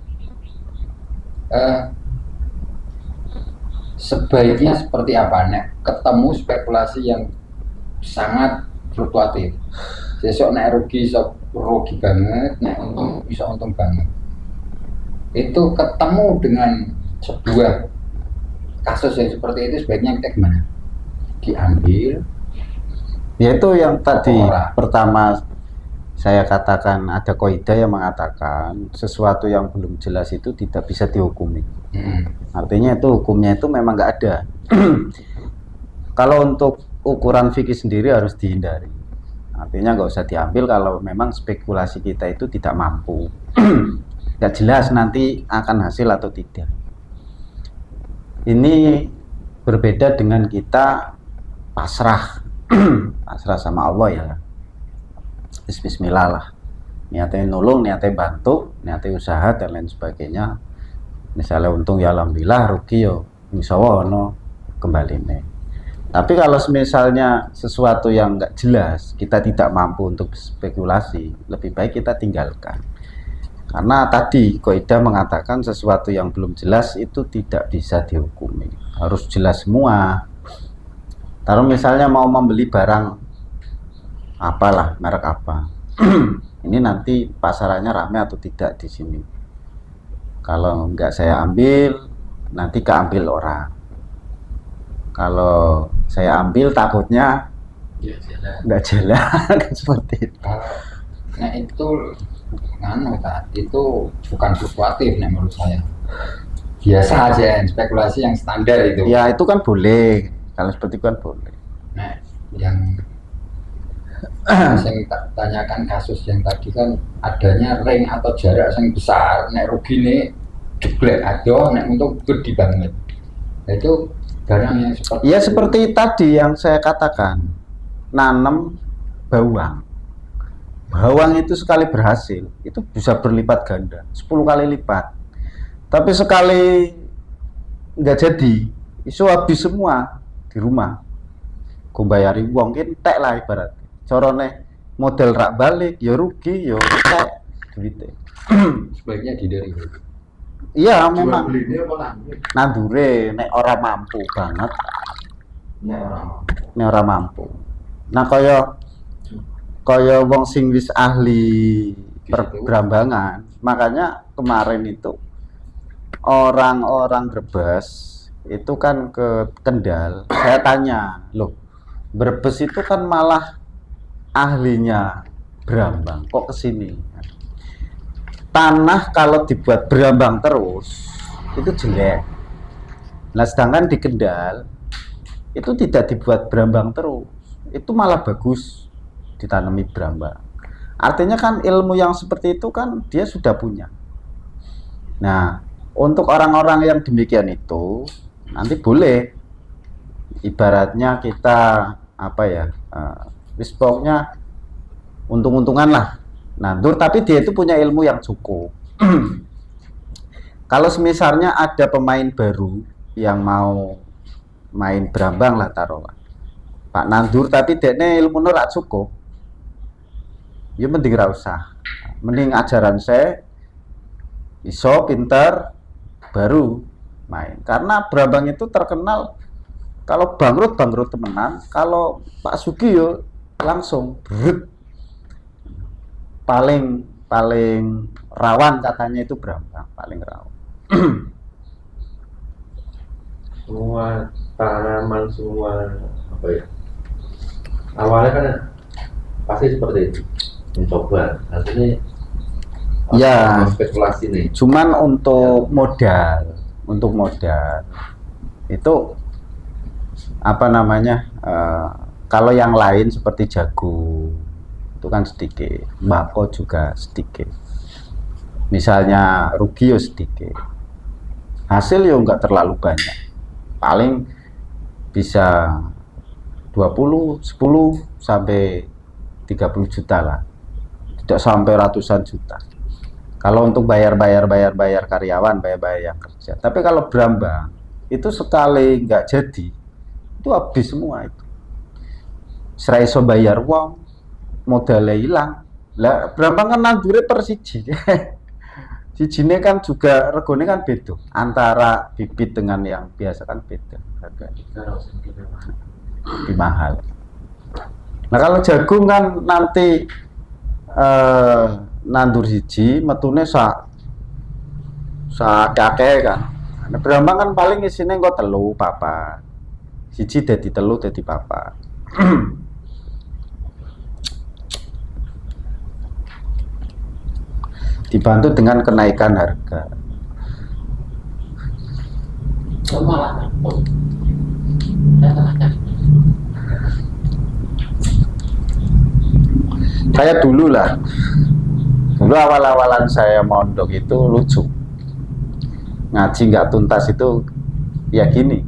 sebaiknya seperti apa nek ketemu spekulasi yang sangat fluktuatif. Besok nek rugi banget, nek untung bisa untung banget. Itu ketemu dengan sebuah kasus yang seperti itu, sebaiknya kita gimana? Diambil. Yaitu yang tadi Orang. pertama saya katakan, ada kaidah yang mengatakan sesuatu yang belum jelas itu tidak bisa dihukumi. Artinya itu hukumnya itu memang nggak ada. Kalau untuk ukuran fikih sendiri harus dihindari. Artinya nggak usah diambil kalau memang spekulasi kita itu tidak mampu. Nggak jelas nanti akan hasil atau tidak. Ini berbeda dengan kita pasrah. Pasrah sama Allah ya. Bismillah lah. Niatnya nolong, niatnya bantu, niatnya usaha dan lain sebagainya. Misalnya untung ya alhamdulillah, rugi yo insyaallah no kembali nih. Tapi kalau misalnya sesuatu yang nggak jelas, kita tidak mampu untuk spekulasi, lebih baik kita tinggalkan. Karena tadi kaidah mengatakan sesuatu yang belum jelas itu tidak bisa dihukumi, harus jelas semua. Kalau misalnya mau membeli barang apalah, merek apa, ini nanti pasarannya ramai atau tidak di sini. Kalau nggak saya ambil, nanti keambil orang. Kalau saya ambil takutnya nggak jalan seperti itu. Nah itu itu bukan fluktuatif menurut saya. Biasa aja, spekulasi yang standar itu. Ya itu kan boleh, kalau seperti itu kan boleh. Nah yang saya tanyakan kasus yang tadi kan adanya ring atau jarak yang besar, nek rugi nih jeblek ada, nek untuk gede banget. Nah, itu barang yang seperti ya seperti tadi yang saya katakan, nanam bawang. Bawang itu sekali berhasil itu bisa berlipat ganda, 10 kali lipat. Tapi sekali nggak jadi, isu habis semua di rumah. Gue bayari uang entek lah ibarat. Corone model rak balik, ya rugi, ya entek duitnya. sebaiknya dihindari. Iya memang. Nandure nek ora mampu banget. Nek ora mampu. Nah kaya wong sing wis ahli pergerambangan, makanya kemarin itu orang-orang Brebes itu kan ke Kendal. Saya tanya, loh Brebes itu kan malah ahlinya berambang, kok kesini? Tanah kalau dibuat berambang terus itu jelek. Nah sedangkan di Kendal itu tidak dibuat berambang terus, itu malah bagus ditanami berambang. Artinya kan ilmu yang seperti itu kan dia sudah punya. Nah untuk orang-orang yang demikian itu nanti boleh ibaratnya kita apa ya, pokoknya untung-untungan lah nandur, tapi dia itu punya ilmu yang cukup. Kalau semisalnya ada pemain baru yang mau main berambang lah taruhlah, Pak nandur tapi dekne ilmu ora cukup, ya mending ra usah. Mending ajaran saya iso pinter baru main. Karena berambang itu terkenal kalau bangkrut temenan, kalau Pak Sugi yo langsung brut. Paling rawan katanya itu berambang, paling rawan. Semua tanaman, semua apa ya, awalnya kan pasti seperti itu, mencoba, artinya Ya, spekulasi nih. cuman untuk modal itu apa namanya, kalau yang lain seperti jagung itu kan sedikit, mbako juga sedikit, misalnya rugi yo sedikit, hasil yo nggak terlalu banyak, paling bisa 10 sampai 30 juta lah, tidak sampai ratusan juta kalau untuk bayar karyawan, bayar yang kerja. Tapi kalau berambang itu sekali nggak jadi itu habis semua itu, serai iso bayar uang, modalnya hilang lah. Berambang kan nandure per siji sijine kan juga regone kan beda, antara bibit dengan yang biasa kan beda harganya, lebih mahal. Nah kalau jagung kan nanti nandur siji metune kakek kan. Nah, berambang kan paling isine engko telu papat, siji dadi telu dadi papat. Dibantu dengan kenaikan harga. Kayak dulu awal-awalan saya mondok itu lucu, ngaji nggak tuntas itu ya gini,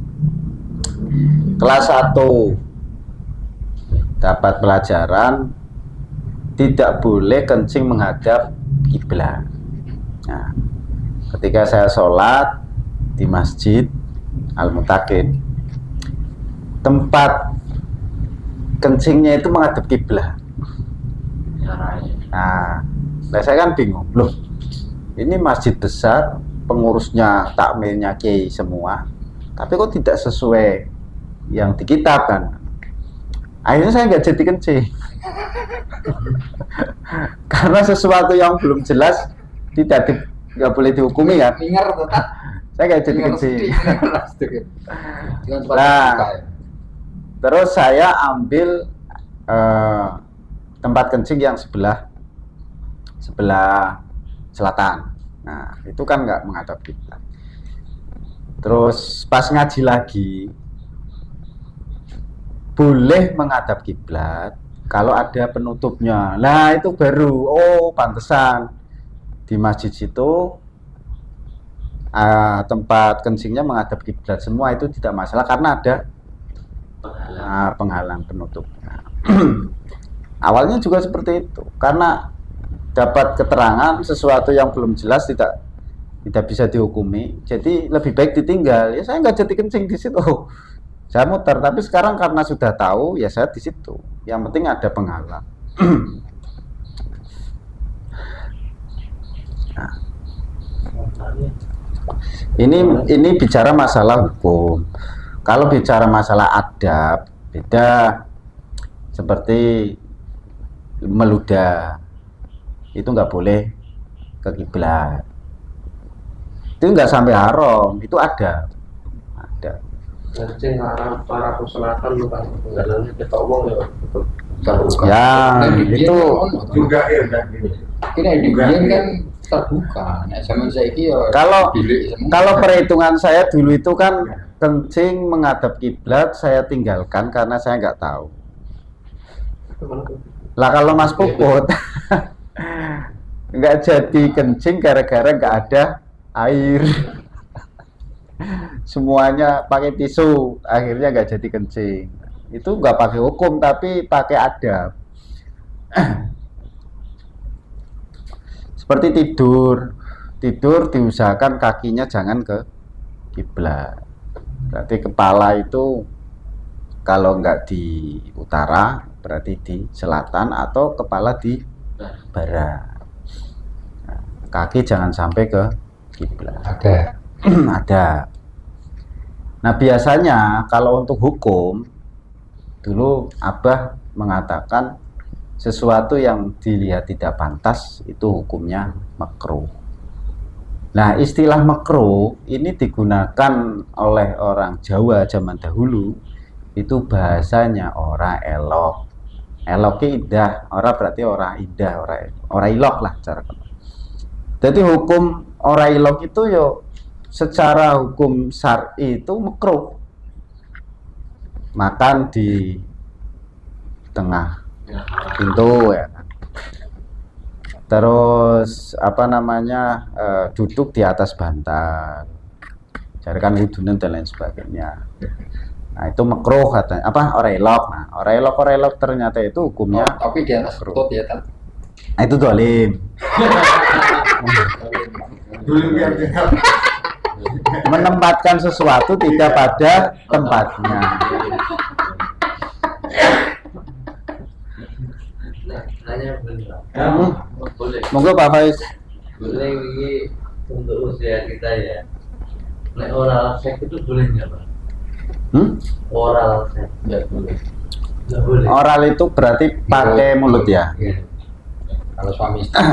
kelas 1 dapat pelajaran tidak boleh kencing menghadap kiblat. Nah, ketika saya sholat di masjid Al-Mutakin, tempat kencingnya itu menghadap kiblat. Nah, saya kan bingung, loh ini masjid besar, pengurusnya takmirnya kiai semua, tapi kok tidak sesuai yang di kitab kan. Akhirnya saya nggak jadi kencing karena sesuatu yang belum jelas nggak boleh dihukumi kan. Saya nggak jadi kencing. Nah, terus saya ambil tempat kencing yang sebelah selatan. Nah, itu kan nggak menghadap kiblat. Terus pas ngaji lagi, boleh menghadap kiblat kalau ada penutupnya. Nah, itu baru, oh pantesan di masjid situ tempat kencingnya menghadap kiblat semua, itu tidak masalah karena ada penghalang penutupnya. Awalnya juga seperti itu, karena dapat keterangan sesuatu yang belum jelas tidak bisa dihukumi, jadi lebih baik ditinggal. Ya saya nggak jadi kencing di situ, saya muter. Tapi sekarang karena sudah tahu, ya saya di situ. Yang penting ada penghalang. Nah, ini bicara masalah hukum. Kalau bicara masalah adab, beda. Seperti meludah itu nggak boleh ke kiblat, itu nggak sampai haram, itu ada. Kencing arah ke selatan lu kan, nggak ada kita omong ya. Ya itu Juga ya udah gini. Ini juga kan terbuka. Nah, zaman saya ya kalau perhitungan saya dulu itu kan kencing menghadap kiblat saya tinggalkan karena saya nggak tahu. Lah kalau Mas Puput nggak jadi kencing gara-gara nggak ada air. Semuanya pakai tisu, akhirnya nggak jadi kencing. Itu nggak pakai hukum tapi pakai adab. Seperti tidur diusahakan kakinya jangan ke kiblat. Berarti kepala itu kalau nggak di utara berarti di selatan atau kepala di barat. Nah, kaki jangan sampai ke kiblat. Ada. Nah biasanya kalau untuk hukum dulu Abah mengatakan sesuatu yang dilihat tidak pantas itu hukumnya makruh. Nah istilah makruh ini digunakan oleh orang Jawa zaman dahulu, itu bahasanya ora elok. Eloknya indah, ora berarti ora indah, ora ilok lah cara. Jadi hukum ora ilok itu yo secara hukum syar'i itu makruh. Makan di tengah pintu ya. Terus apa namanya duduk di atas bantal, jadikan wudunan dan lain sebagainya. Nah itu makruh katanya. Apa orelok? Nah orelok ternyata itu hukumnya. Tapi di atas perut ya kan? Nah, itu dolim. Menempatkan sesuatu tidak pada tempatnya. Nanya bener. Boleh. Monggo Pak Faiz. Boleh ini untuk usia kita ya. Nek oral seks itu boleh nggak Pak? Oral seks nggak boleh. Nggak boleh. Oral itu berarti pakai mulut ya? Iya. Kalau suami istri.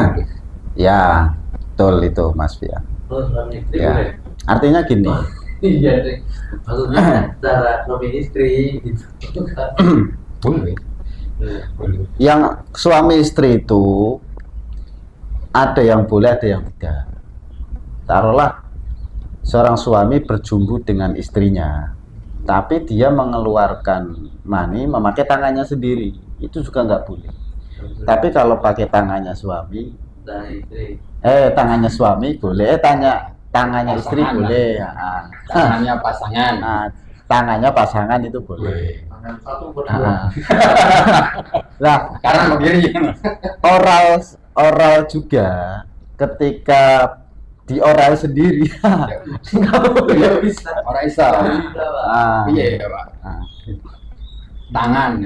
Ya, betul itu Mas Fia. Oh, suami istri Ya. boleh. Artinya gini. Iya deh. Maksudnya cara suami istri gitu kan. Boleh. Yang suami istri itu ada yang boleh, ada yang tidak. Taruhlah seorang suami berjumpa dengan istrinya, tapi dia mengeluarkan mani memakai tangannya sendiri, itu juga nggak boleh. Tapi kalau pakai tangannya suami, Nah, istri. tangannya suami boleh, tangannya istri Pasangan boleh. Tangannya pasangan. Nah, tangannya pasangan itu boleh. Tangan satu Nah, Karena begini oral juga ketika di oral sendiri nggak bisa. orang Isa. Ah, Iya ya Pak. ah. Tangan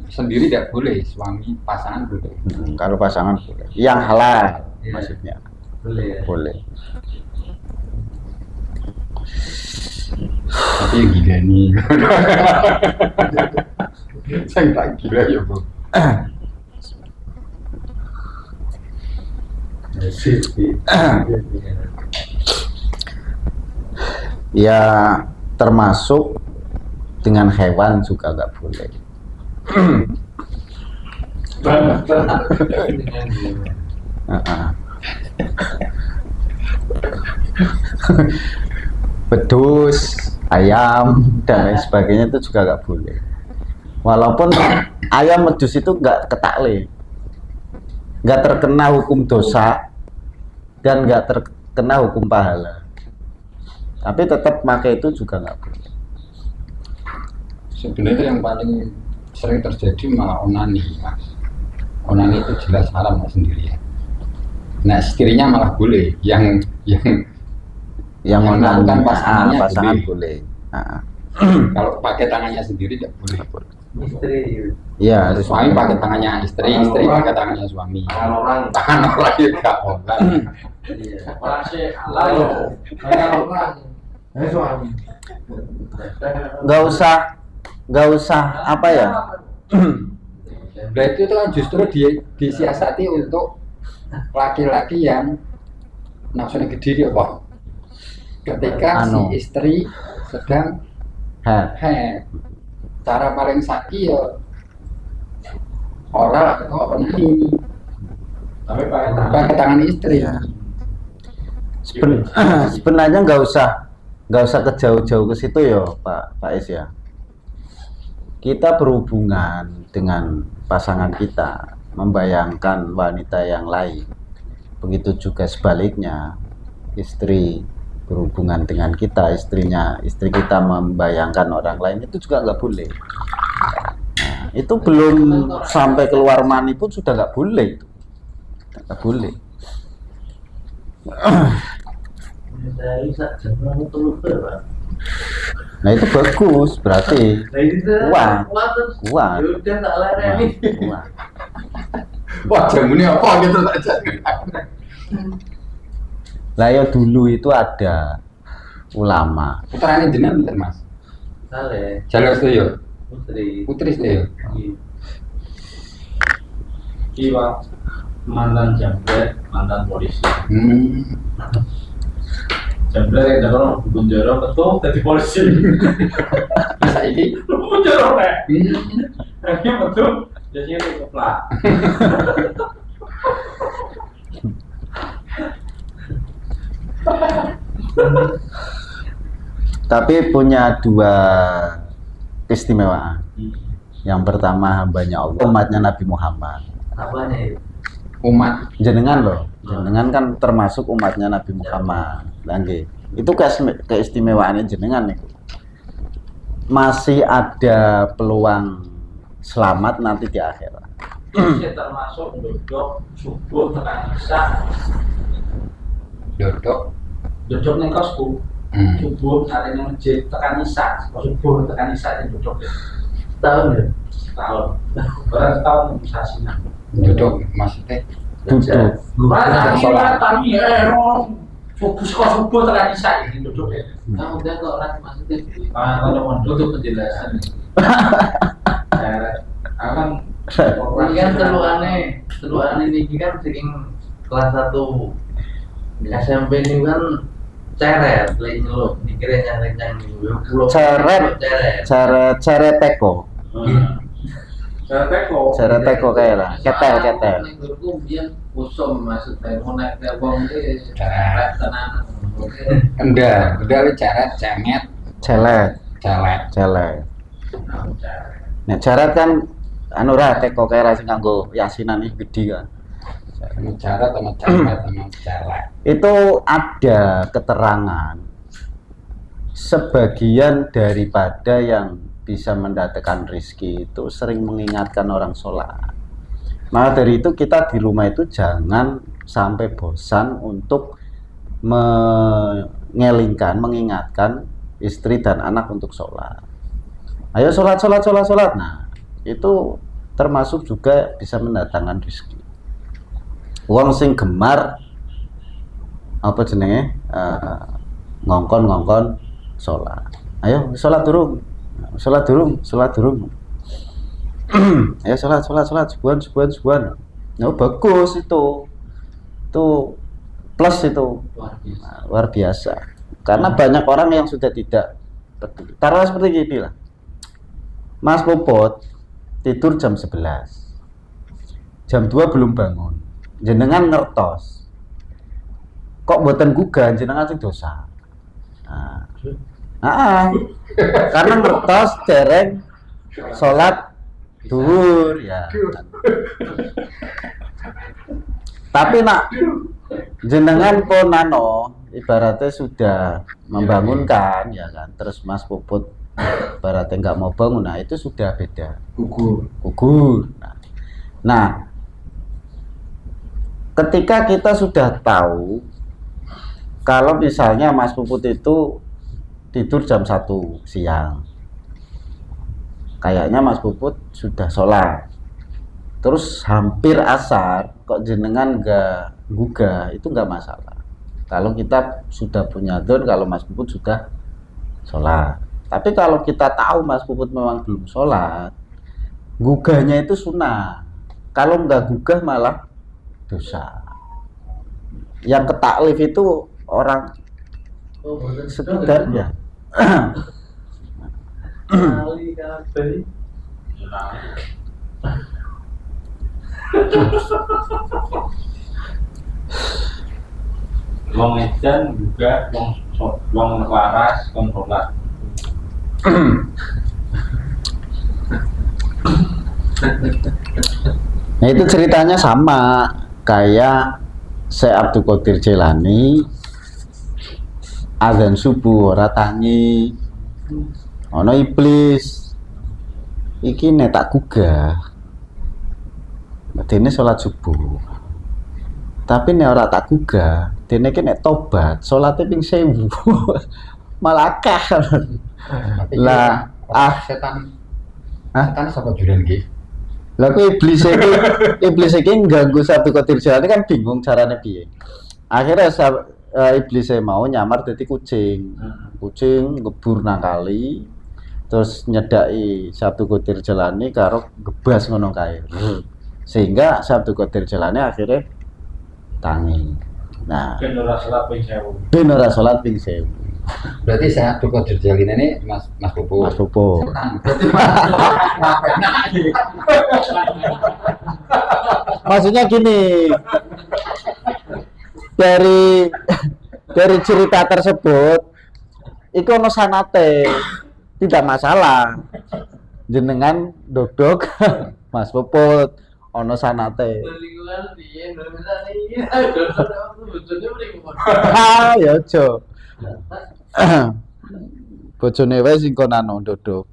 sendiri tidak boleh, suami pasangan boleh. Kalau pasangan boleh, yang halal maksudnya Boleh ya. boleh. Tapi yang gila nih. Saya tak gila ya bro. Ya termasuk dengan hewan juga nggak boleh. Ah. Bedus, ayam dan lain sebagainya itu juga nggak boleh. Walaupun ayam medus itu nggak ketakle, nggak terkena hukum dosa dan nggak terkena hukum pahala, tapi tetap pakai itu juga nggak boleh. Sebenarnya yang paling sering terjadi malah onani, Mas. Onani itu jelas haram Mas, sendirian. Nah, istrinya malah boleh, yang melakukan pasangannya pasangan boleh. boleh. Kalau pakai tangannya sendiri tidak boleh. Istri. Iya, Suami pakai tangannya istri pakai tangannya suami. orang Tangan orang juga orang. Iya. orang sih halal. Kayak orang. Suami. nggak usah apa ya? Nah itu kan justru disiasati untuk laki-laki yang nafsunya gede dia Pak. Ketika si istri sedang head, cara paling sakit ya oral atau onani. Tapi pakai Pakai tangan istri. Ya. Sebenarnya nggak usah ke jauh-jauh ke situ ya Pak Es ya. Kita berhubungan dengan pasangan kita, membayangkan wanita yang lain. Begitu juga sebaliknya, istri berhubungan dengan kita, istri kita membayangkan orang lain, itu juga nggak boleh. Nah, itu belum sampai keluar mani pun sudah nggak boleh. Tak boleh. Dari sak jam kamu telur Pak. Nah itu bagus berarti. Nah ini tuh Kuat. kuat. Ya udah tak lereni. Kuat. Wah, jamu ini apa gitu saja. Lah ya dulu itu ada ulama. Putrane jenengan pinten, Mas? Sale. Jalur Sedoyo. Putri. Putri Sedoyo. Iya, mantan jambret, mantan polisi. Jambret yang kalau penjara betul jadi polisi. Masa ini? Penjara nek. Akhirnya betul, jadinya itu keplak. Tapi punya dua keistimewaan. Yang pertama hambanya Allah, umatnya Nabi Muhammad. Apanya itu? Umat. Jenengan loh, jenengan kan termasuk umatnya Nabi Muhammad. Nggih. Itu keistimewaannya jenengan nih. Masih ada peluang selamat nanti di akhirat. Ini termasuk duduk subuh tekan isya. Dodok. Duduk ning kosku. Subuh hari ning masjid tekan isya. Subuh tekan isya yang duduk. Tahun ya? Tahun. Berarti tahun sasinan. Dodok maksudnya. Duduk. Tapi subuh tekan isya ini duduk ya. Kamu udah kok orang maksudnya. Kalau mau duduk penjelasan. Akan Ini kan terlalu aneh ini kan saking kelas 1 SMP ini kan ceret, lain nyeluk, dikira nyang Ceret teko. Ceret teko kayak lah, ketel. Menurutku biar usum maksudnya mau naik telepon ini ceret tenan. Udah ceret, cenget, Celet. Nek ceret kan anu ra teko kayak lah sing nganggo yasinan iki gede kan. Ceret sama cenget sama ceret. Itu ada keterangan sebagian daripada yang bisa mendatangkan rizki itu sering mengingatkan orang sholat. Maka dari itu kita di rumah itu jangan sampai bosan untuk mengingatkan istri dan anak untuk sholat. Ayo sholat. Nah itu termasuk juga bisa mendatangkan rizki. Wong sing gemar apa jenenge ngongkon sholat. Ayo sholat durung. Ayo sholat sebuan. Nah, bagus itu plus itu luar biasa. Karena banyak orang yang sudah tidak peduli. Taruhlah seperti gini lah. Mas Popot tidur jam 11. Jam 2 belum bangun. Jenengan ngertos. Kok mboten gugah jenengan sing dosa. Karena ngertos dereng salat duhur ya. Tapi nak jenengan ponano ibaratnya sudah membangunkan ya kan, terus Mas Puput ibaratnya nggak mau bangun, nah itu sudah beda. Gugur. Nah, ketika kita sudah tahu kalau misalnya Mas Puput itu tidur jam 1 siang, kayaknya Mas Puput sudah sholat, terus hampir asar kok jenengan nggak gugah, itu nggak masalah. Kalau kita sudah punya dzon kalau Mas Puput sudah sholat. Tapi kalau kita tahu Mas Puput memang belum sholat, gugahnya itu sunnah. Kalau nggak gugah malah dosa. Yang ketaklif itu orang sekitarnya. Wong edan juga wong waras kon sholat. Nah itu ceritanya sama kayak Syekh Abdul Qadir Jailani, azan subuh ora tangi, ono iblis iki nek tak gugah medene salat subuh Tapi nek ora tak gugah, dene ki nek tobat, salate ping 1000. Malah akeh. Lah, setan. Hah? Setan sapa juran iki? Lah kok iblis iki ganggu Sabtu Qadir Jalani kan bingung carane piye. Akhirnya iblis mau nyamar dadi kucing. Kucing ngebur nang kali terus nyedaki Sabtu Qadir Jalani karo gebas ngono kae. Sehingga Sabtu Qadir Jalani akhirnya tangi. Nah, Ben ora salat ping 1000. ben ora salat ping 1000. Berarti saya Abdul Qadir Jalin ini Mas Popo. Mas Popo. Setan. Berarti Mas Maksudnya gini, dari cerita tersebut, itu ono sanate, tidak masalah. Jenengan dodok, Mas Popot, ono sanate. Lingkungan piye misalnya iki bojone mriki. Ya ojo. Bojone wae sing kon anu dodok.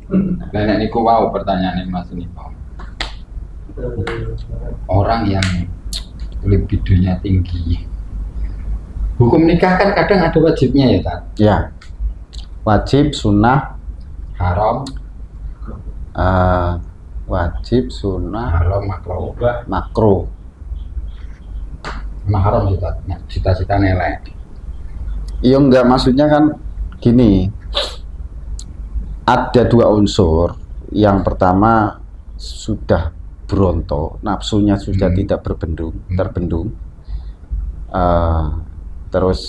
Nah, niku wow pertanyaannya Mas ini, Pak. Orang yang libidonya tinggi. Hukum nikah kan kadang ada wajibnya ya, Tat? Ya. Wajib, sunnah, Haram, wajib, sunnah, haram, makruh. makruh. Emang haram sih, Tat. Nah, cita-cita nilai. Iya enggak, maksudnya kan gini. Ada dua unsur. Yang pertama sudah bronto, nafsunya sudah tidak terbendung. Terus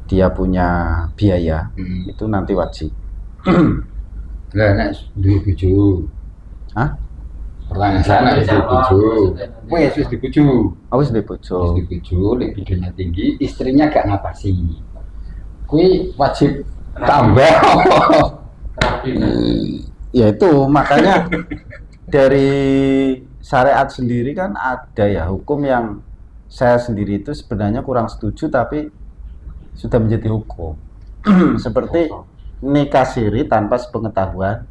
dia punya biaya, itu nanti wajib. Lah nek duwe bojo. Hah? Pertanyaan saya nek duwe bojo. Wes wis duwe bojo. Wis duwe bojo. Wis duwe bojo, libidonya tinggi, istrinya gak ngatasi. Kuwi wajib tambah. Ya itu makanya dari syariat sendiri kan ada ya hukum yang saya sendiri itu sebenarnya kurang setuju tapi sudah menjadi hukum. Seperti nikah siri tanpa sepengetahuan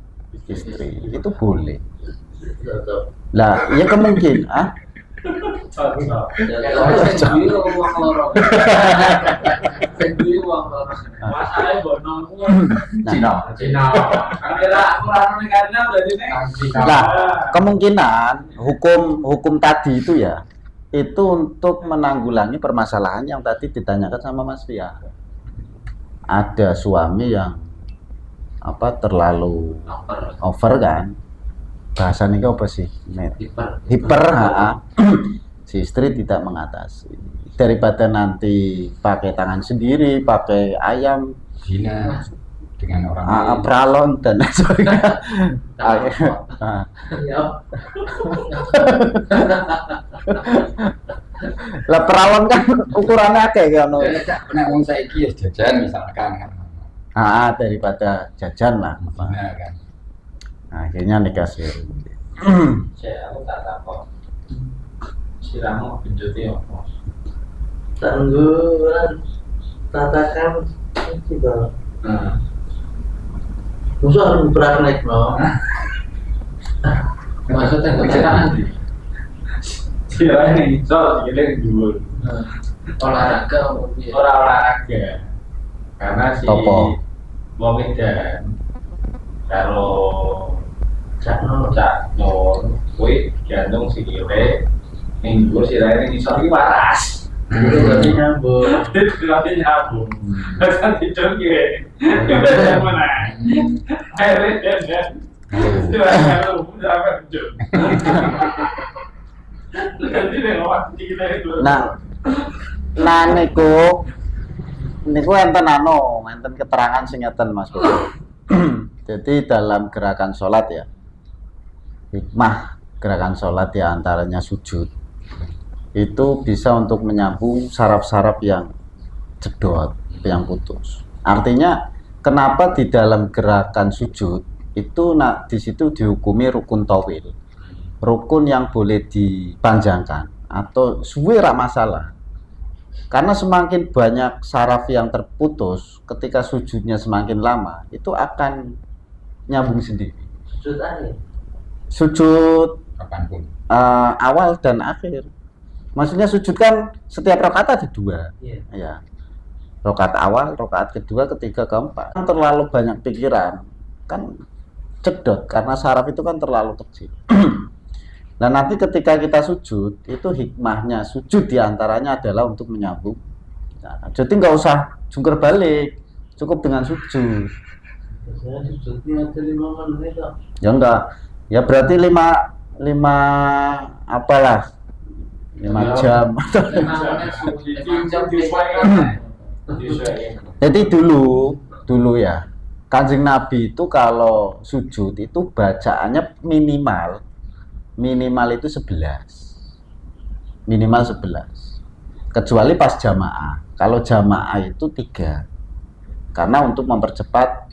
istri itu boleh. Lah, ya kemungkinan Masalahnya bonong Nah, Kira aku rano negaranya berarti nih. Nah, kemungkinan hukum tadi itu ya itu untuk menanggulangi permasalahan yang tadi ditanyakan sama Mas Fia. Ada suami yang terlalu over kan? Bahasanya apa sih? Hiper, si istri tidak mengatasi. Daripada nanti pakai tangan sendiri, pakai ayam, Zina dengan orang lain. pralon dan sebagainya. Lah pralon kan ukurannya akeh kan. Nek wong saiki ya jajan misalkan kan. Daripada jajan lah. Zina kan. Nah, akhirnya nikah siri. Saya aku tak takut. Siramu benjoti apa? Tangguran tatakan juga. Musuh harus praktek no. Maksudnya kebiasaan Sirah ini so gile dulu. Olahraga Orang olahraga. Karena si Topo. wong edan kalau Cak Nur kuwi gantung sikile ning dhuwur sirahe ning isor iki waras. itu berarti nyambung. Itu berarti nyambung. Masa tidur kiri. Yang mana? Akhirnya dan silahkan lu sampai tidur. Nanti deh waktu kita itu. Nah niku enten enten keterangan sing ngeten Mas Bro. Jadi dalam gerakan sholat ya, hikmah gerakan sholat ya antaranya sujud itu bisa untuk menyambung saraf-saraf yang cedot, yang putus. Artinya kenapa di dalam gerakan sujud itu di situ dihukumi rukun tawil, rukun yang boleh dipanjangkan atau suwe rak masalah. Karena semakin banyak saraf yang terputus ketika sujudnya semakin lama itu akan nyambung sendiri. sujud akhir. Sujud kapanpun. awal dan akhir. Maksudnya sujud kan setiap rakaat ada 2. Iya. Ya. Rakaat awal, rakaat kedua, ketiga, keempat. Kan terlalu banyak pikiran. Kan cedot karena saraf itu kan terlalu kecil. Nah, nanti ketika kita sujud, itu hikmahnya sujud diantaranya adalah untuk menyambung. Nah, jadi nggak usah jungkir balik, cukup dengan sujud. Saya sujudnya ada 5 menit lah. Ya enggak, ya berarti 5 apalah 5 jam. 5 menit sujud 5 jam Jadi dulu ya, Kanjeng Nabi itu kalau sujud itu bacaannya minimal itu 11. Minimal 11. Kecuali pas jamaah. Kalau jamaah itu 3. Karena untuk mempercepat,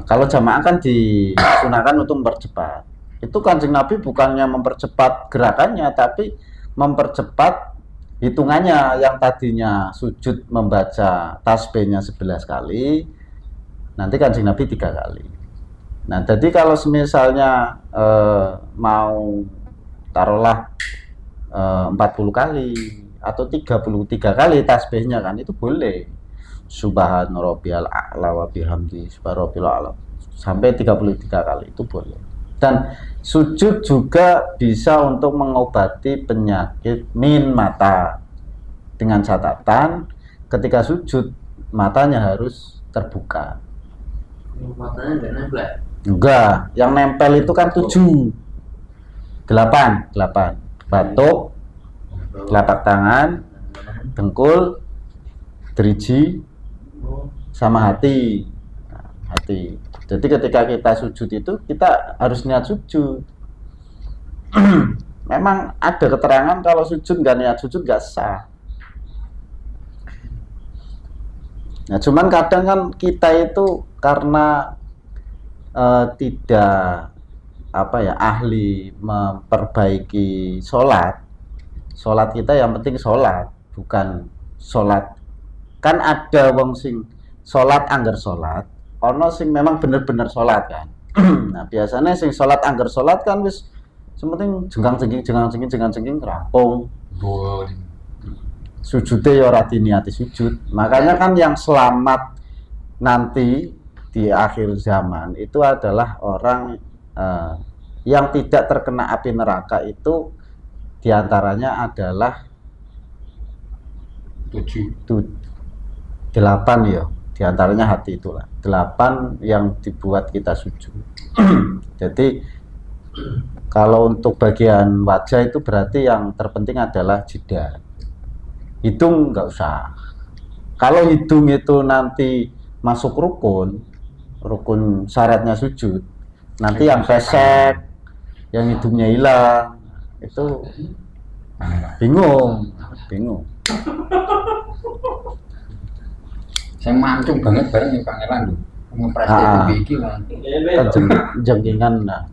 kalau jamaah kan disunahkan untuk mempercepat. Itu Kanjeng Nabi bukannya mempercepat gerakannya, tapi mempercepat hitungannya. Yang tadinya sujud membaca tasbihnya 11 kali, nanti Kanjeng Nabi 3 kali. Nah, jadi kalau misalnya mau taruhlah 40 kali atau 33 kali tasbihnya kan itu boleh. Subhan rabbiyal a'la wa bihamdi subhanarabbil a'la sampai 33 kali itu boleh. Dan sujud juga bisa untuk mengobati penyakit min mata. Dengan catatan ketika sujud matanya harus terbuka. Matanya enggak nempel. Enggak, yang nempel itu kan 7. 8. Batuk, telapak tangan, dengkul, gerigi, sama hati. Nah, hati. Jadi ketika kita sujud itu kita harus niat sujud. Memang ada keterangan kalau sujud nggak niat sujud nggak sah. Nah, cuman kadang kan kita itu karena tidak ahli memperbaiki sholat kita yang penting sholat, bukan sholat. Kan ada wong sing sholat angger sholat, ono sing memang bener-bener sholat kan. Nah, biasanya sing sholat angger sholat kan wis sementing jenggang-jengking rampung. Sujudnya ya ora diniati sujud. Makanya kan yang selamat nanti di akhir zaman itu adalah orang yang tidak terkena api neraka. Itu diantaranya adalah 8 ya, diantaranya hati itulah 8 yang dibuat kita sujud. Jadi kalau untuk bagian wajah itu berarti yang terpenting adalah jidat. Hidung nggak usah. Kalau hidung itu nanti masuk rukun syaratnya sujud, nanti yang pesek, yang hidungnya hilang, itu bingung. Saya mancung banget bareng yang pangeran lho. Ngepres TV iki kan. Jengkingan nah.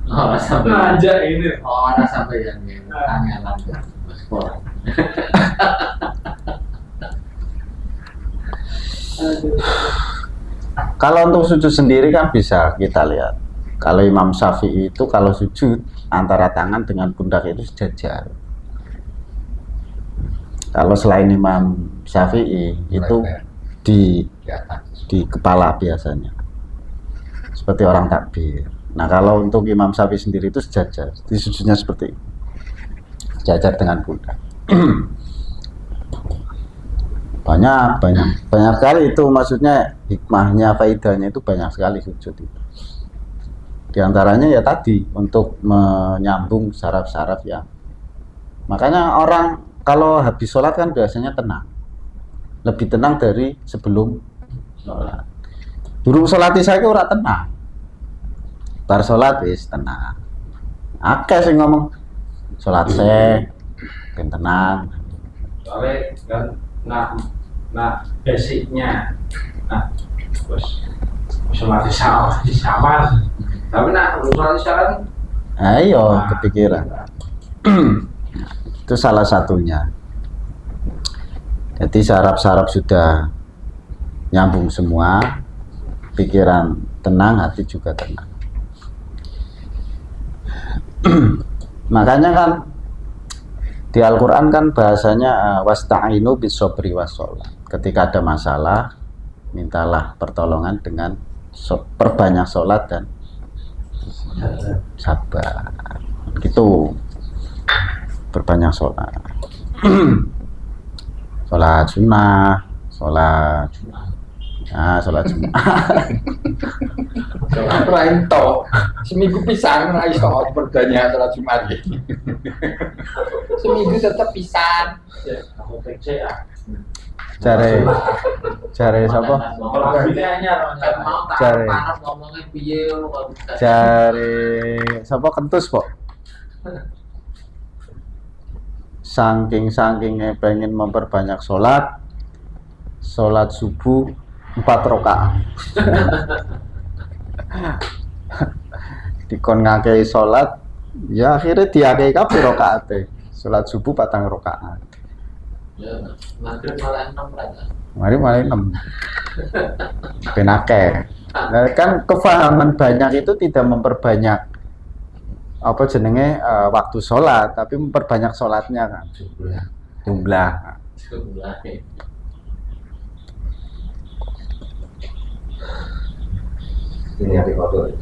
Oh, sampai aja ini. Oh, ada sampai yang pangeran sport. Kalau untuk sujud sendiri kan bisa kita lihat. Kalau Imam Syafi'i itu kalau sujud antara tangan dengan pundak itu sejajar. Kalau selain Imam Syafi'i itu di kepala biasanya, seperti orang takbir. Nah, kalau untuk Imam Syafi'i sendiri itu sejajar, di sujudnya seperti itu, sejajar dengan pundak. banyak sekali itu, maksudnya hikmahnya, faedahnya itu banyak sekali sujud itu. Di antaranya ya tadi untuk menyambung saraf-saraf ya. Makanya orang kalau habis sholat kan biasanya tenang, lebih tenang dari sebelum sholat. Durung sholat saya ora tenang, bar sholat wis tenang. Akeh sing ngomong sholat saya ben tenang. Soalnya kan nah basicnya terus sholat sama tapi sholat isyarat ayo kepikiran. Itu salah satunya. Jadi saraf-saraf sudah nyambung semua, pikiran tenang, hati juga tenang. Makanya kan di Al-Quran kan bahasanya wasta'inu bis-sobri was-sholat. Ketika ada masalah, mintalah pertolongan dengan perbanyak sholat dan sabar. Gitu, perbanyak sholat. Sholat sunnah, sholat Jumat. Ora ento. Seminggu pisan ora iso perbanyak salat Jumat. Seminggu tetep pisan. Aku cek ya. Jare sapa? Jare. ngomongnya piye lu kok bisa. Jare sapa Kentus kok? Saking-sakingnya pengen memperbanyak sholat subuh 4 rakaat. Dikon ngakei sholat, ya akhirnya diakei kabeh rakaate. Sholat subuh 4 rakaat. Ya, maghrib malah 6 rakaat. Mari malah 6. Penake. Nah, kan kefahaman banyak itu tidak memperbanyak apa jenenge waktu sholat, tapi memperbanyak sholatnya kan. Jumlah. Ini hari kotor.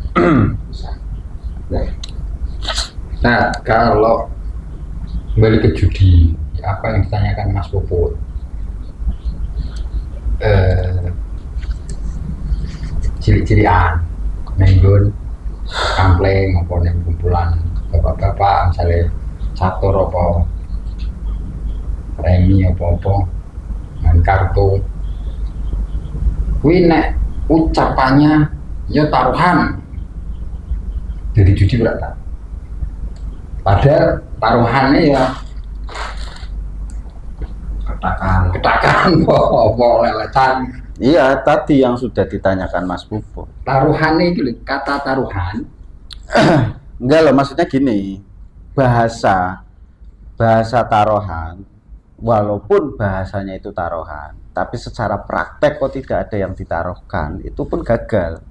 Nah, kalau kembali ke judi, apa yang ditanyakan Mas Puput, ciri-cirian menggun kampleng apa ning kumpulan bapak-bapak misalnya catur apa remi apa-apa main kartu kuwi nek ucapannya ya taruhan dari judi berapa padahal taruhannya ya ketakan apa leletan. Iya, tadi yang sudah ditanyakan Mas Puput. Taruhannya itu kata taruhan. Enggak loh, maksudnya gini, bahasa taruhan, walaupun bahasanya itu taruhan, tapi secara praktek kok tidak ada yang ditaruhkan, itu pun gagal.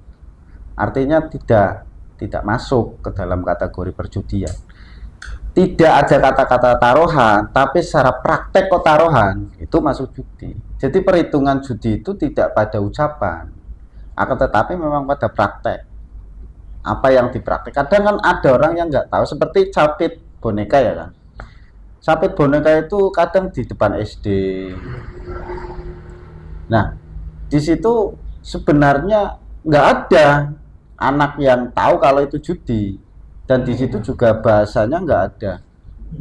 Artinya tidak masuk ke dalam kategori perjudian. Tidak ada kata-kata taruhan, tapi secara praktek kok taruhan, itu masuk judi. Jadi perhitungan judi itu tidak pada ucapan, akan tetapi memang pada praktek. Apa yang dipraktek. Kadang kan ada orang yang nggak tahu, seperti capit boneka ya kan. Capit boneka itu kadang di depan SD. Nah, di situ sebenarnya nggak ada anak yang tahu kalau itu judi. Dan di situ juga bahasanya nggak ada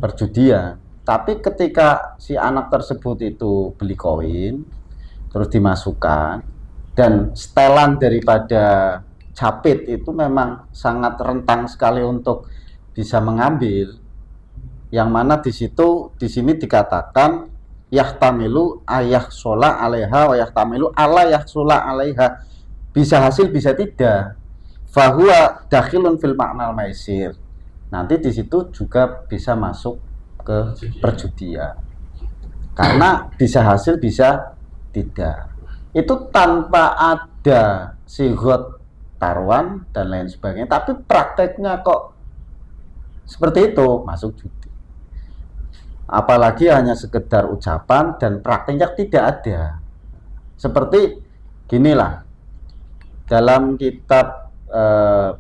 perjudian. Tapi ketika si anak tersebut itu beli koin, terus dimasukkan, dan setelan daripada capit itu memang sangat rentang sekali untuk bisa mengambil. Yang mana di sini dikatakan yahtamilu ayah shola alaiha wa yahtamilu ala yahsula alaiha. Bisa hasil bisa tidak. Fahuwa dakhilun fil maknal maisir. Nanti di situ juga bisa masuk ke perjudian. Karena bisa hasil bisa tidak. Itu tanpa ada sigot taruhan dan lain sebagainya. Tapi prakteknya kok seperti itu, masuk judi. Apalagi hanya sekedar ucapan dan prakteknya tidak ada. Seperti ginilah. Dalam kitab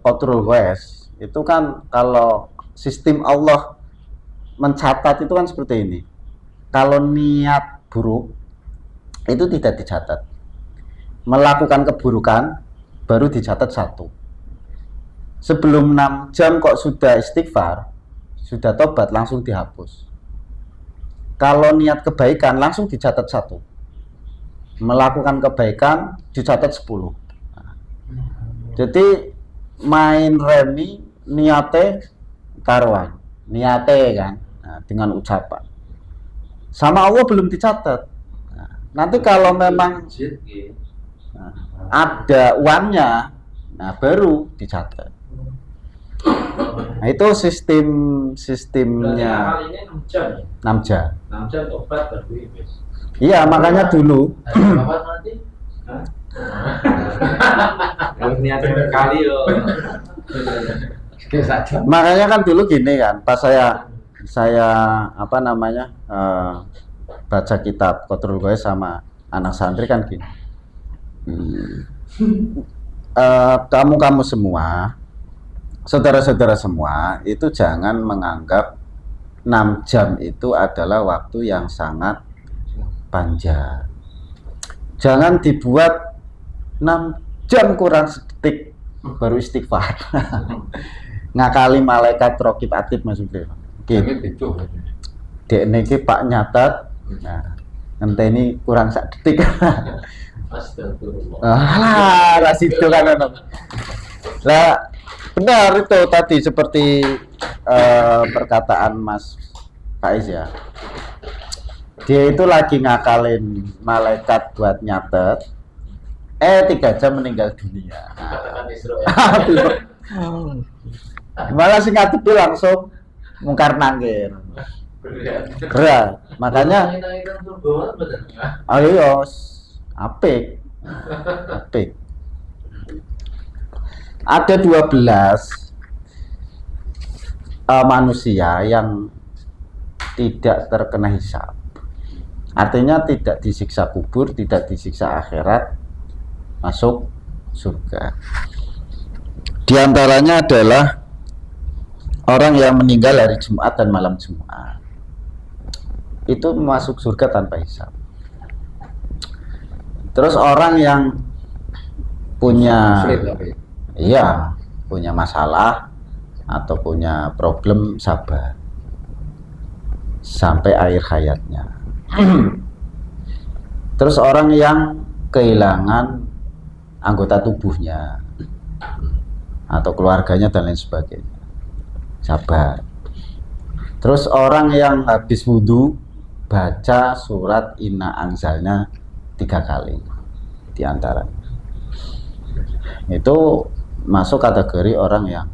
Qatrul Wes itu kan kalau sistem Allah mencatat itu kan seperti ini. Kalau niat buruk itu tidak dicatat. Melakukan keburukan baru dicatat 1. Sebelum 6 jam kok sudah istighfar, sudah tobat langsung dihapus. Kalau niat kebaikan langsung dicatat 1. Melakukan kebaikan dicatat 10. Jadi main remi niate taruhan, niate kan, dengan ucapan. Sama Allah belum dicatat. Nanti kalau memang ada uangnya, baru dicatat. Nah itu sistemnya. Kali ini 6 jam ya? 6 jam. 6 jam obat baru habis. Iya makanya dulu. Apa nanti? Harus niatin kali yo. Makanya kan dulu gini kan, pas saya apa namanya baca kitab Qatrul Ghaith sama anak santri kan gini. Kamu semua, saudara-saudara semua, itu jangan menganggap 6 jam itu adalah waktu yang sangat panjang. Jangan dibuat 6 jam kurang sedetik baru istighfar. Ngakali malaikat raqib atid maksudnya. Gitu. Dek niki Pak nyatet. Nah, ngenteni kurang sak detik. Astagfirullah. Lah situ kan. Lah benar itu tadi seperti perkataan Mas Faiz ya. Dia itu lagi ngakalin malaikat buat nyatet. 3 jam meninggal dunia. Katakan Isra. Malah sing ngadepi langsung mungkar nangkir. Berat. Makanya ayo apik. Ada 12 manusia yang tidak terkena hisab. Artinya tidak disiksa kubur, tidak disiksa akhirat, masuk surga. Di antaranya adalah orang yang meninggal hari Jumat dan malam Jumat. Itu masuk surga tanpa hisab. Terus orang yang punya punya masalah atau punya problem sabar sampai akhir hayatnya. Terus orang yang kehilangan anggota tubuhnya atau keluarganya dan lain sebagainya, sabar. Terus orang yang habis wudhu baca surat Inna Anzalna 3 kali di antaranya, itu masuk kategori orang yang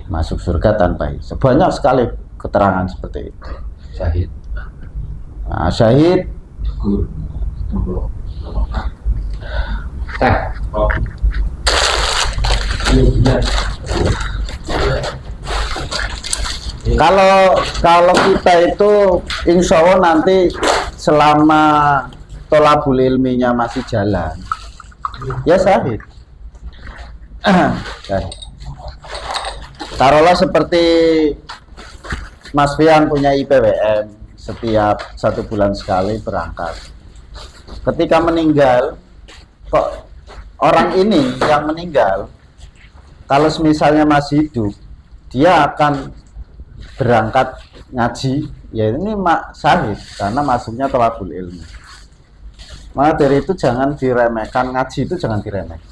masuk surga tanpa hisab. Banyak sekali keterangan seperti itu. Syahid. Nah, syahid kalau kita itu insya Allah nanti selama tolabul ilminya masih jalan ya syahid. Taruhlah seperti Mas Fian punya IPWM, setiap 1 bulan sekali berangkat. Ketika meninggal, kok orang ini yang meninggal, kalau misalnya masih hidup, dia akan berangkat ngaji, ya ini syahid karena masuknya thalabul ilmi. Maka dari itu jangan diremehkan, ngaji itu jangan diremehkan.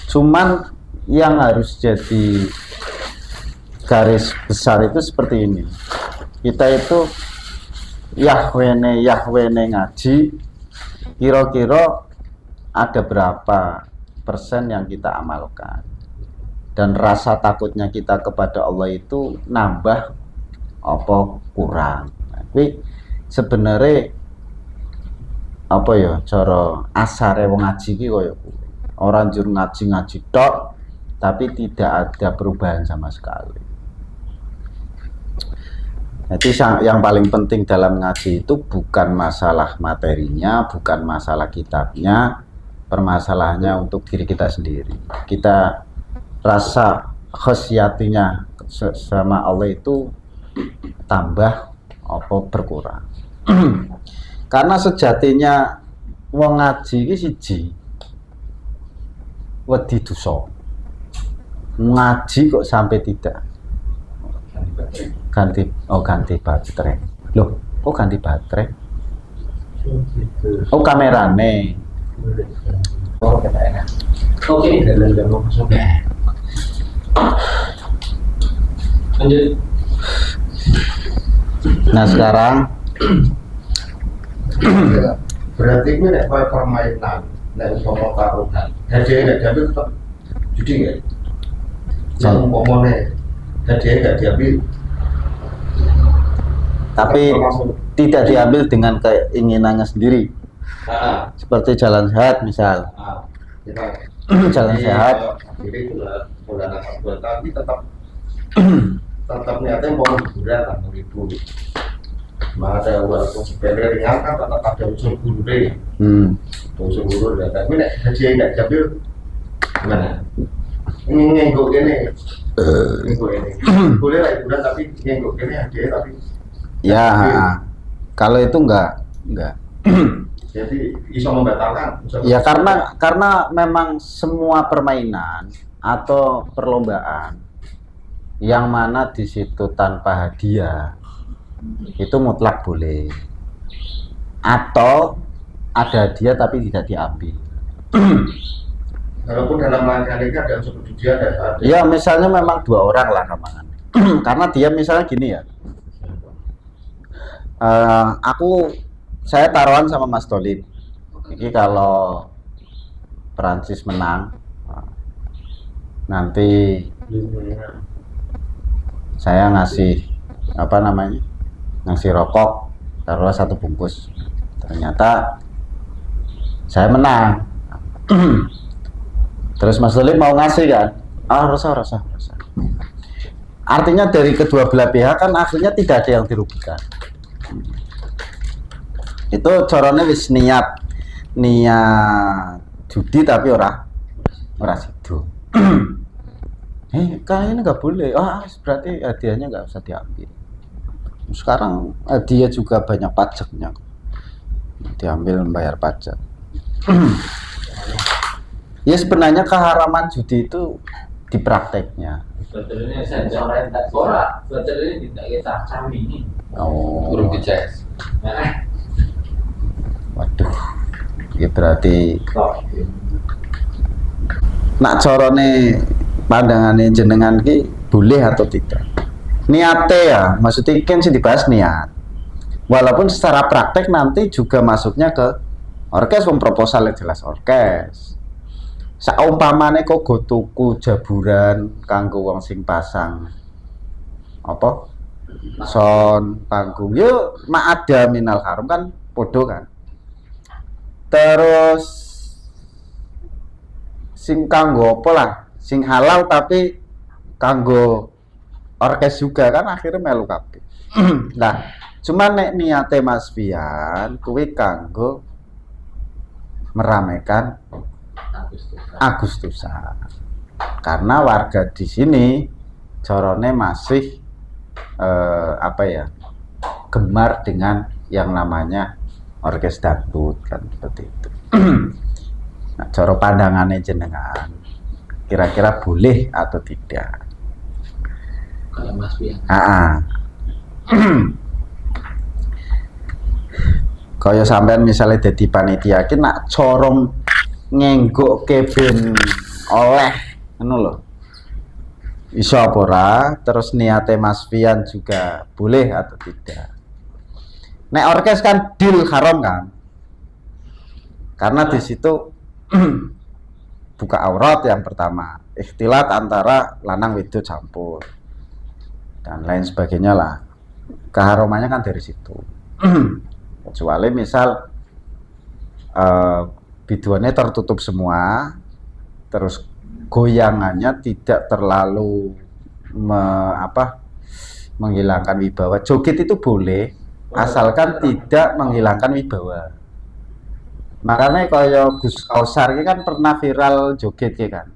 Cuman yang harus jadi garis besar itu seperti ini. Kita itu Yahwene ngaji, kira-kira ada berapa persen yang kita amalkan, dan rasa takutnya kita kepada Allah itu nambah apa kurang. Tapi sebenarnya apa ya cara asare wong ngaji ki koyo orang jur ngaji tok tapi tidak ada perubahan sama sekali. Jadi yang paling penting dalam ngaji itu bukan masalah materinya, bukan masalah kitabnya, permasalahannya untuk diri kita sendiri. Kita rasa khasyatinya sama Allah itu tambah apa berkurang. Karena sejatinya wong ngaji iki siji wedi dosa. Ngaji kok sampai tidak ganti baterai. Loh, kok ganti baterai? Oh, kamerane. Oke. Lanjut. Nah, sekarang berarti ini nek koyo permainan, nek umpama taruhan. Hadiah nek diambil tetap judi nggak? Yang umpamane hadiah nggak diambil. tapi tidak diambil dengan keinginannya sendiri. Seperti jalan sehat misal. Jalan sehat. Jadi bulan tapi tetap niatnya mau hiburan lah, mau hibur. Ada walaupun sepele ringan kan tetap ada unsur guru deh. Unsur guru deh. Tapi nek haji nggak jambil gimana? Ini ngenggok ini. Ngenggok ini. Boleh lah hiburan tapi ngenggok ini haji tapi. Ya, kalau itu enggak. Jadi bisa membatalkan. Ya karena memang semua permainan atau perlombaan yang mana di situ tanpa hadiah itu mutlak boleh, atau ada hadiah tapi tidak diambil. Walaupun dalam rangka ini ada unsur perjudian ada. Ya misalnya memang 2 orang lah kamangan. Karena dia misalnya gini ya, saya taruhan sama Mas Dolip. Ini kalau Prancis menang, nanti saya ngasih ngasih rokok, taruhlah 1 bungkus. Ternyata saya menang. Terus Mas Dolip mau ngasih kan? Rasa. Artinya dari kedua belah pihak kan akhirnya tidak ada yang dirugikan. Itu corone wis niat judi tapi ora sido. Kayaknya nggak boleh. Berarti hadiahnya nggak usah diambil. Sekarang hadiah juga banyak pajaknya, diambil membayar pajak. Ya sebenarnya keharaman judi itu di prakteknya. Sebetulnya sensoran tak borak, sebetulnya tidak kita camini. Burung dices. Waduh, ya berarti nak corone pandangannya jenengan ki boleh atau tidak? Niatnya ya, maksudnya kan sih dibahas niat. Walaupun secara praktek nanti juga masuknya ke orkes, proposal jelas orkes. Saumpamane kok go tuku jaburan kanggo wong sing pasang apa? Son panggung. Yo mak ada minal harum kan podo kan. Terus sing kanggo apa lah? Sing halal tapi kanggo orkes juga kan akhirnya melu kabeh. Nah, cuman nek niate Mas Fian kuwi kanggo meramaikan Agustusan. Karena warga di sini corone masih gemar dengan yang namanya orkes dangdut kan seperti itu. Nah, coro pandangannya jenengan kira-kira boleh atau tidak? Kalau Mas Pian. Kaya sampean misalnya dadi panitia ki nak corong ngenggok keben oleh ngono lho. Iso apa ora? Terus niate Mas Pian juga boleh atau tidak? Nek orkes kan deal haram kan? Karena di situ buka aurat yang pertama, ikhtilat antara lanang wedok campur dan lain sebagainya lah. Keharumannya kan dari situ. Kecuali misal biduannya tertutup semua, terus goyangannya tidak terlalu menghilangkan wibawa. Joget itu boleh, asalkan tidak menghilangkan wibawa. Makanya kaya Gus Kausar ini kan pernah viral joget ya kan.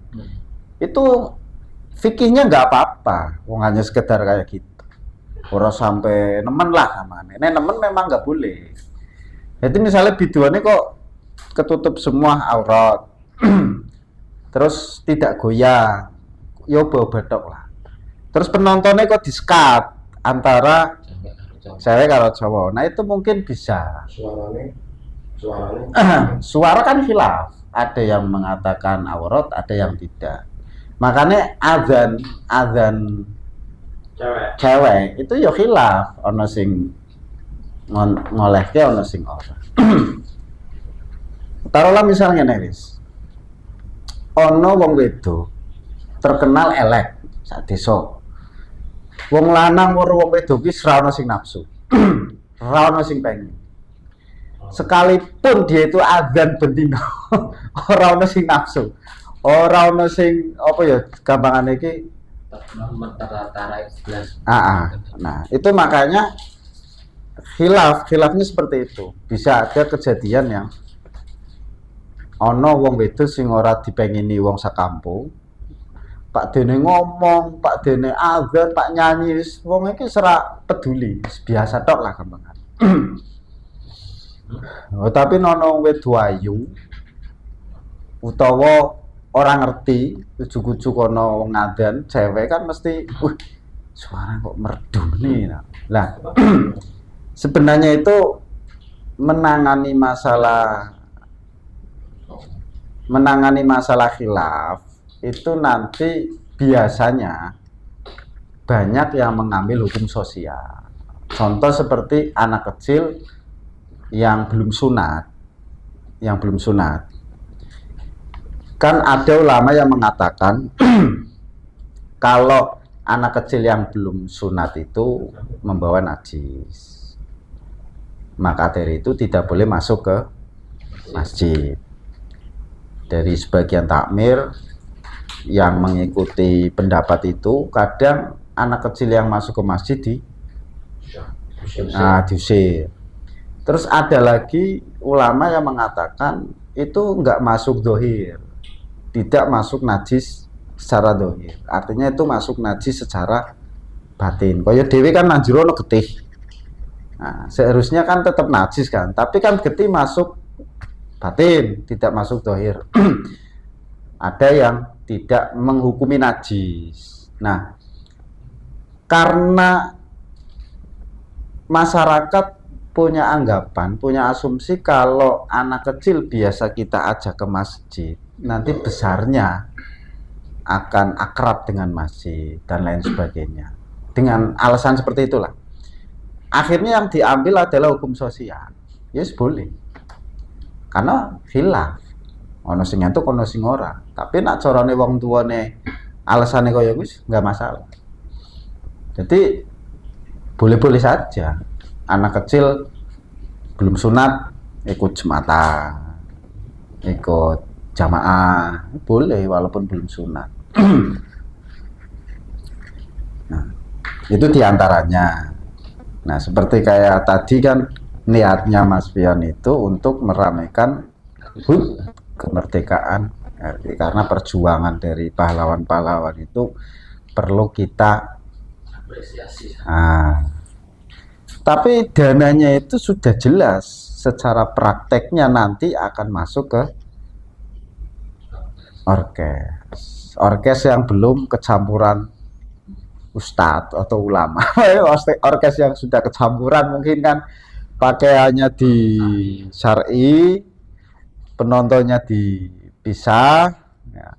Itu fikihnya nggak apa-apa, hanya sekedar kayak gitu. Ora sampai nemen lah samane. Nek nemen memang nggak boleh. Jadi misalnya biduannya kok ketutup semua aurat, terus tidak goyang, yo bau batok lah. Terus penontonnya kok di-skat antara cewek kalau cowok. Nah itu mungkin bisa. Suara kan khilaf. Ada yang mengatakan aurat, ada yang tidak. Makanya azan cewek itu ya khilaf, ono sing ngolehke ono sing ora. Taruhlah misalnya Neris, ono wong wedok terkenal elek sak desa. Wong lanang karo wong wedok ki ora ono sing nafsu. Ra ono sing pengen. Sekalipun dia itu adzan bendino, ora ono sing nafsu. Ora ono sing apa ya gampangane iki Tara 11. Nah, itu makanya khilafnya seperti itu. Bisa ada kejadian yang ono wong wedok sing ora dipengini wong sakampung. Pak dene ngomong, Pak dene adzan, Pak nyanyi, wong iki serak peduli, biasa tok lah gampang. Oh, tapi nono wedo ayu utawa orang ngerti ujug-ujug ana wong ngadan cewek kan mesti suara kok merdu nih. Lah sebenarnya itu menangani masalah khilaf itu nanti biasanya banyak yang mengambil hukum sosial. Contoh seperti anak kecil yang belum sunat, kan ada ulama yang mengatakan kalau anak kecil yang belum sunat itu membawa najis, maka dari itu tidak boleh masuk ke masjid. Dari sebagian takmir yang mengikuti pendapat itu, kadang anak kecil yang masuk ke masjid diusir. Terus ada lagi ulama yang mengatakan itu enggak masuk dohir, tidak masuk najis secara dohir. Artinya itu masuk najis secara batin. Kaya dewe kan nanjur ono getih. Nah, seharusnya kan tetap najis kan, tapi kan getih masuk batin, tidak masuk dohir. Ada yang tidak menghukumi najis. Nah, karena masyarakat punya anggapan, punya asumsi kalau anak kecil biasa kita ajak ke masjid, nanti besarnya akan akrab dengan masjid dan lain sebagainya. Dengan alasan seperti itulah. Akhirnya yang diambil adalah hukum sosial. Yes, boleh. Karena khilaf. Ono sing nyantuk, ono sing ora. Tapi nak carane wong tuane alasane kaya wis enggak masalah. Jadi boleh-boleh saja. Anak kecil belum sunat ikut jumatan, ikut jamaah, boleh walaupun belum sunat. Nah, itu diantaranya. Nah, seperti kayak tadi kan niatnya Mas Pion itu untuk meramaikan HUT kemerdekaan, karena perjuangan dari pahlawan-pahlawan itu perlu kita Apresiasi. Tapi dananya itu sudah jelas, secara prakteknya nanti akan masuk ke orkes yang belum kecampuran ustadz atau ulama. Orkes yang sudah kecampuran mungkin kan pakaiannya di syar'i, penontonnya dipisah, ya.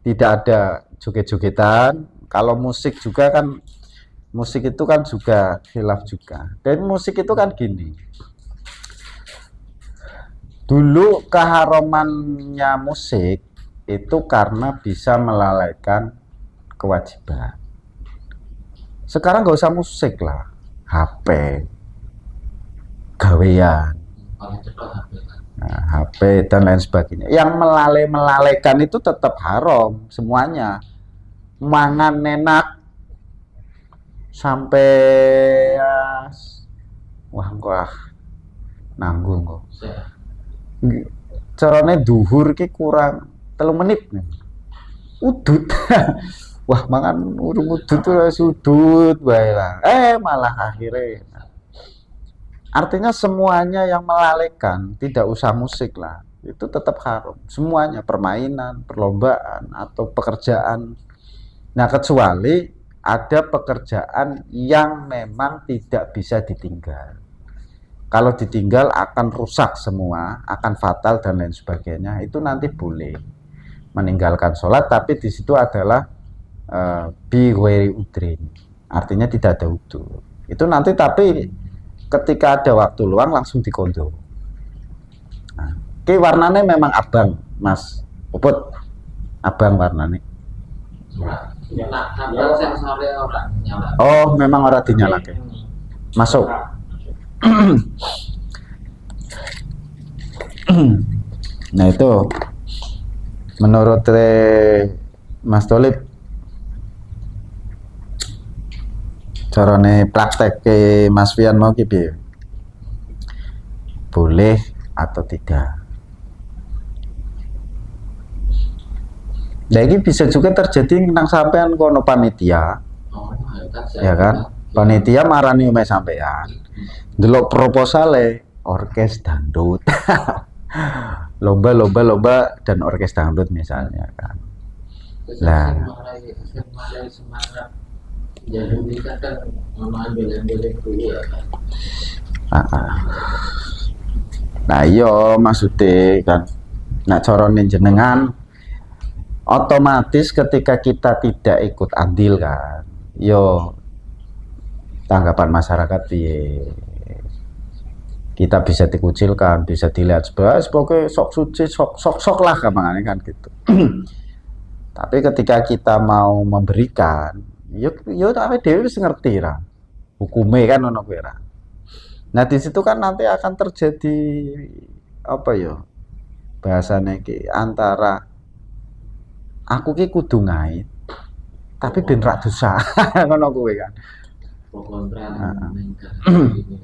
Tidak ada joget-jogetan. Kalau musik juga kan, musik itu kan juga khilaf juga. Dan musik itu kan gini, dulu keharamannya musik itu karena bisa melalaikan kewajiban. Sekarang nggak usah musik lah, HP, gawean, nah, HP dan lain sebagainya. Yang melalaikan itu tetap haram semuanya. Mangan enak sampai wah nanggung kok. Carane duhur ki kurang 3 menit nih. Udut. Wah, mangan urung udut sudut bae lah. Malah akhirnya. Artinya semuanya yang melalaikan, tidak usah musik lah. Itu tetap haram. Semuanya, permainan, perlombaan atau pekerjaan. Nah, kecuali ada pekerjaan yang memang tidak bisa ditinggal. Kalau ditinggal akan rusak semua, akan fatal dan lain sebagainya. Itu nanti boleh meninggalkan sholat, tapi di situ adalah bi ghairi udrin. Artinya tidak ada udzur. Itu nanti tapi ketika ada waktu luang langsung dikondo. Nah, warnanya memang abang, Mas Puput. Abang warnanya. Nah, sensore ora nyala. Oh, memang ora dinyalake. Masuk. Nah itu menurut Mas Tolib carane praktek ke Mas Fian mau ki piye? Boleh atau tidak? Nah ini bisa juga terjadi nang sampean kono panitia, ya kan? Panitia marani ume sampean, delok proposale orkes dangdut, lomba dan orkes dangdut misalnya kan. Lah, jadi kan ambil dulu ya kan. Nah iya maksudnya kan, nak corone jenengan otomatis ketika kita tidak ikut andil kan, yo tanggapan masyarakat piye, kita bisa dikucilkan, bisa dilihat sebagai sok suci, sok lah gampangane kan gitu. Tapi ketika kita mau memberikan, yo tapi dewe wis ngerti ra hukume kan ono kuwi ra. Nah di situ kan nanti akan terjadi apa ya bahasanya ki antara aku ki kudu ngait tapi ben ra dosa ngono kuwi kan.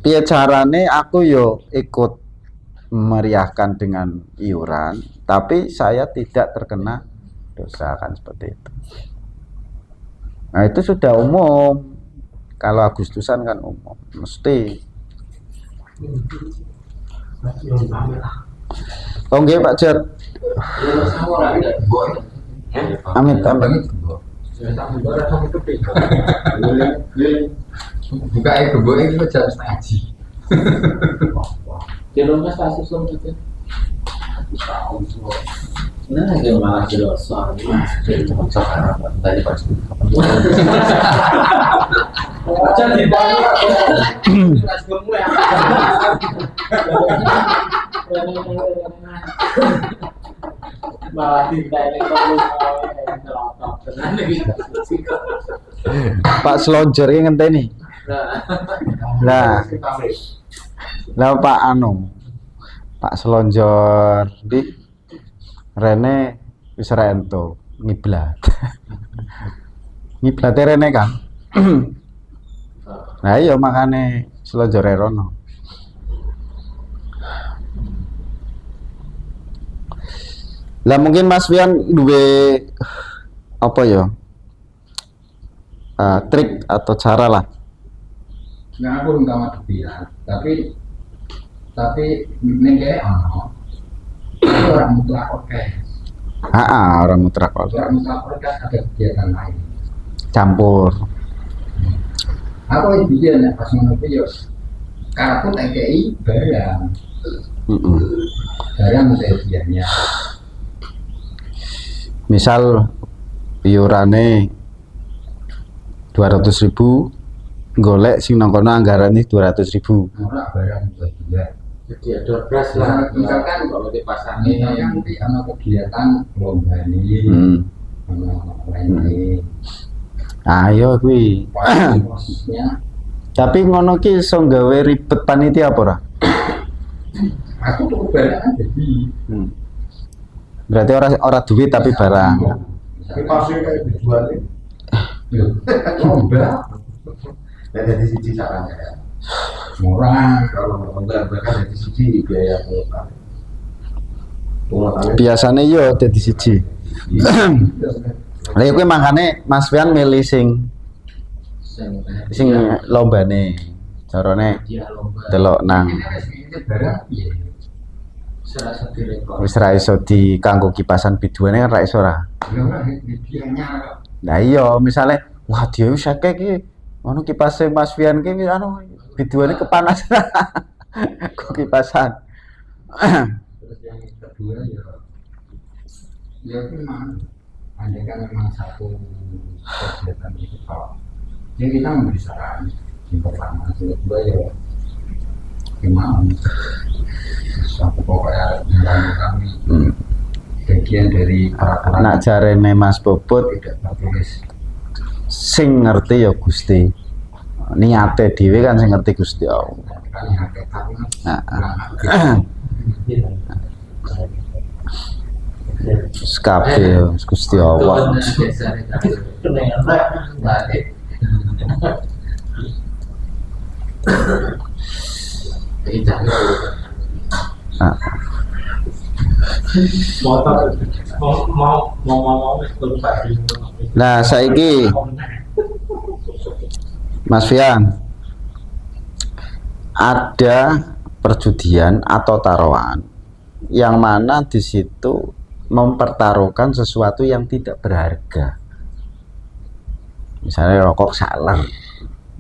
Piye carane aku yo ikut meriahkan dengan iuran tapi saya tidak terkena dosa kan seperti itu. Nah itu sudah umum. Kalau Agustusan kan umum mesti. Oh nggih Pak Jar. Amit. Buka gembok itu jam setengah ji. Di rumah stasiun Solo. Nah, yang malah jelasar. Tadi pas. Aja malah ditanya Pak Selonjor yang ngenteni. Lah Pak Selonjor di Rene wis ra ento ngiblat. Ngiblate Rene kan. Nah iya makane Selonjore rono. Lah mungkin Mas Fian duwe apa ya? Trik atau cara lah. Nah aku nggak mau bilang, tapi ning kene ono orang mutlak oke. Orang mutlak oke. Orang mutlak oke ada kegiatan lain. Campur. Aku bikin pas ngono kuwi yo karepku tak kei barang. Barang sedianya. Misal iurane 200.000 golek sing nang kono anggarane 200.000. Ora barang sedia. Jadi ada beras lah. Misalkan kalau dipasangin nanti ana kegiatan lomba ini. Ana lain-lain. Ayo kuwi. Posisinya Tapi ngono ki iso gawe ribet panitia apa ora? aku tuku barang kan jadi. Berarti ora duit tapi barang. Tapi pasir kayak dijual nih. Lomba. Dan dari sisi caranya ya. Murah. Kalau lomba kan dari sisi biaya penguatan. Biasane yo dadi siji. Lah kuwi makane Mas Fian milih sing lombane. Carane delok nang wis ra iso di kanggo kipasan biduane kan ra iso ra. Lah iya misale wah dia wis akeh iki ono kipase Mas Fian ki anu biduane kepanasan. Kok kipasan. Terus yang kedua ya memang ada kan memang satu kegiatan itu kalau yang kita memberi saran yang pertama yang kedua ya gimana satu pokoknya membantu kami bagian dari peraturan Nak jarene Mas Bobot tidak tertulis sing ngerti ya Gusti. niate dhewe kan sing ngerti Gusti Allah. Kali hakikat Nah, kabeh Gusti Allah. Nah, nah saiki Mas Fian, ada perjudian atau taruhan yang mana di situ mempertaruhkan sesuatu yang tidak berharga, misalnya rokok saler,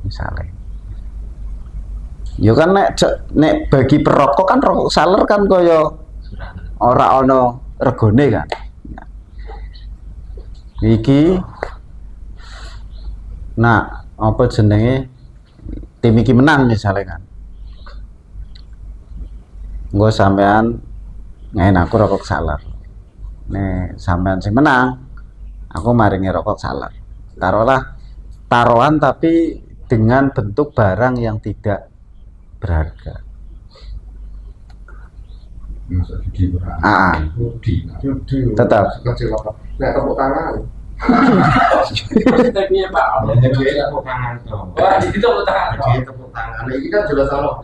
misalnya. Yo kan nek bagi perokok kan rokok saler kan koyo ora ono regone kan. Iki nah apa jenenge tim iki menang misalnya kan. Nggo sampean ngain aku rokok saler. Nek sampean sing menang, aku maringi rokok saler. Taruhlah taruhan tapi dengan bentuk barang yang tidak berharga. Masa judi berapa? Judi. Tetap. Nek tepuk tangan. Tapi ya Pak. Jadi tepuk tangan dong. Wah, itu tepuk tangan. Jadi tepuk tangan. Nah, ini kan jelas salah.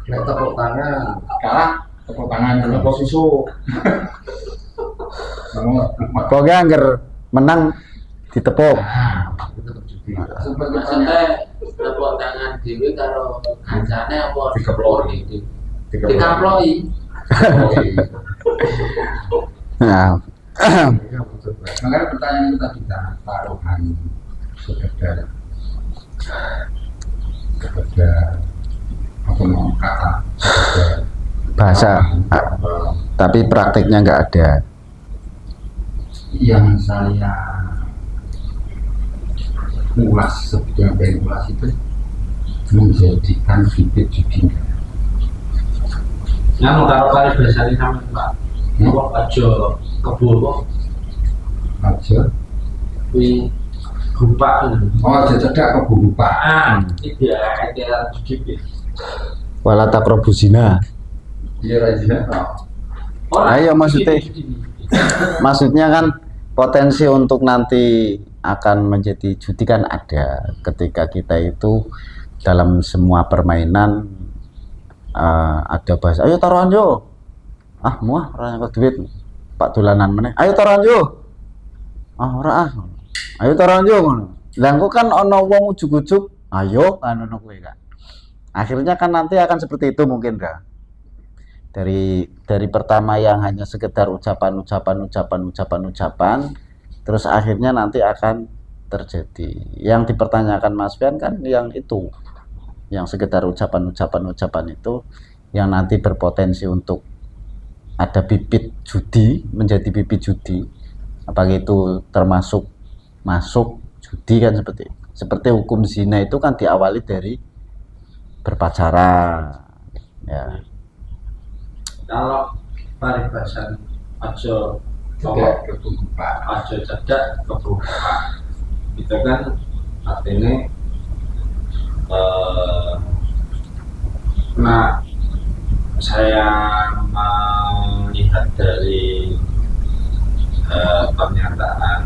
Nek tepuk tangan kalah, tepuk tangan dalam posisi. Pokoknya angger menang ditepuk. Maksudnya tepuk tangan dhewe karo kancane apa dikeplori iki. Dikaploi. Nah, Makanya pertanyaan itu tadi taruhan sekedar apa mau kata sekedar bahasa, tapi prakteknya nggak ada. Yang saya ulas sebetulnya pengen ulas itu menjadikan bibit judi. Nah, mau taruh kali biasanya sama Pak. Kok aja kebul kok. Aja. Kuwi gupak. Oh, aja cedak ke bupa. Itu ya kayak judi. Wala taqrabu zina. Iya rajin. Ayo maksudnya kan potensi untuk nanti akan menjadi judi kan ada ketika kita itu dalam semua permainan ada bahasa ayo taruhan yo muah orang yang duit pak dolanan meneh ayo taruhan yo ora ayo taruhan yo ngono lha engko kan ana wong ujug-ujug ayo ngono kuwi kan akhirnya kan nanti akan seperti itu mungkin dah dari pertama yang hanya sekedar ucapan terus akhirnya nanti akan terjadi yang dipertanyakan Mas Fian kan yang itu yang sekedar ucapan itu yang nanti berpotensi untuk ada bibit judi menjadi bibit judi apakah itu termasuk masuk judi kan seperti hukum zina itu kan diawali dari berpacaran ya. Kalau paribasan aja Cedak ke bupa. aja cedak kebuka itu kan artinya nah saya melihat dari pernyataan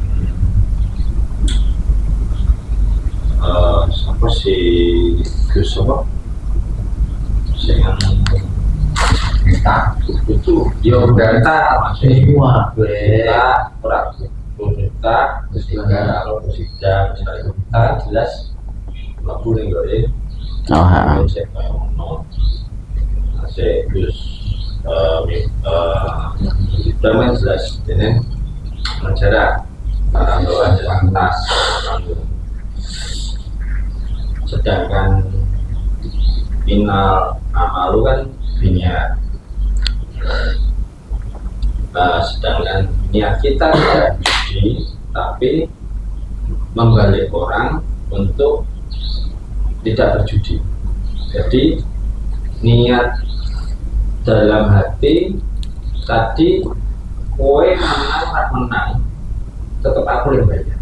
siapa si Gus apa Kita itu dia udah maksudnya kita kita terus juga kalau sudah misalnya kita jelas nggak boleh ya saya Gus kita main jelas ini mencara bahwa jelas sedangkan final amalu kan niat sedangkan niat kita tidak judi tapi membalik orang untuk tidak berjudi jadi niat dalam hati tadi kowe menang tetap aku yang bayar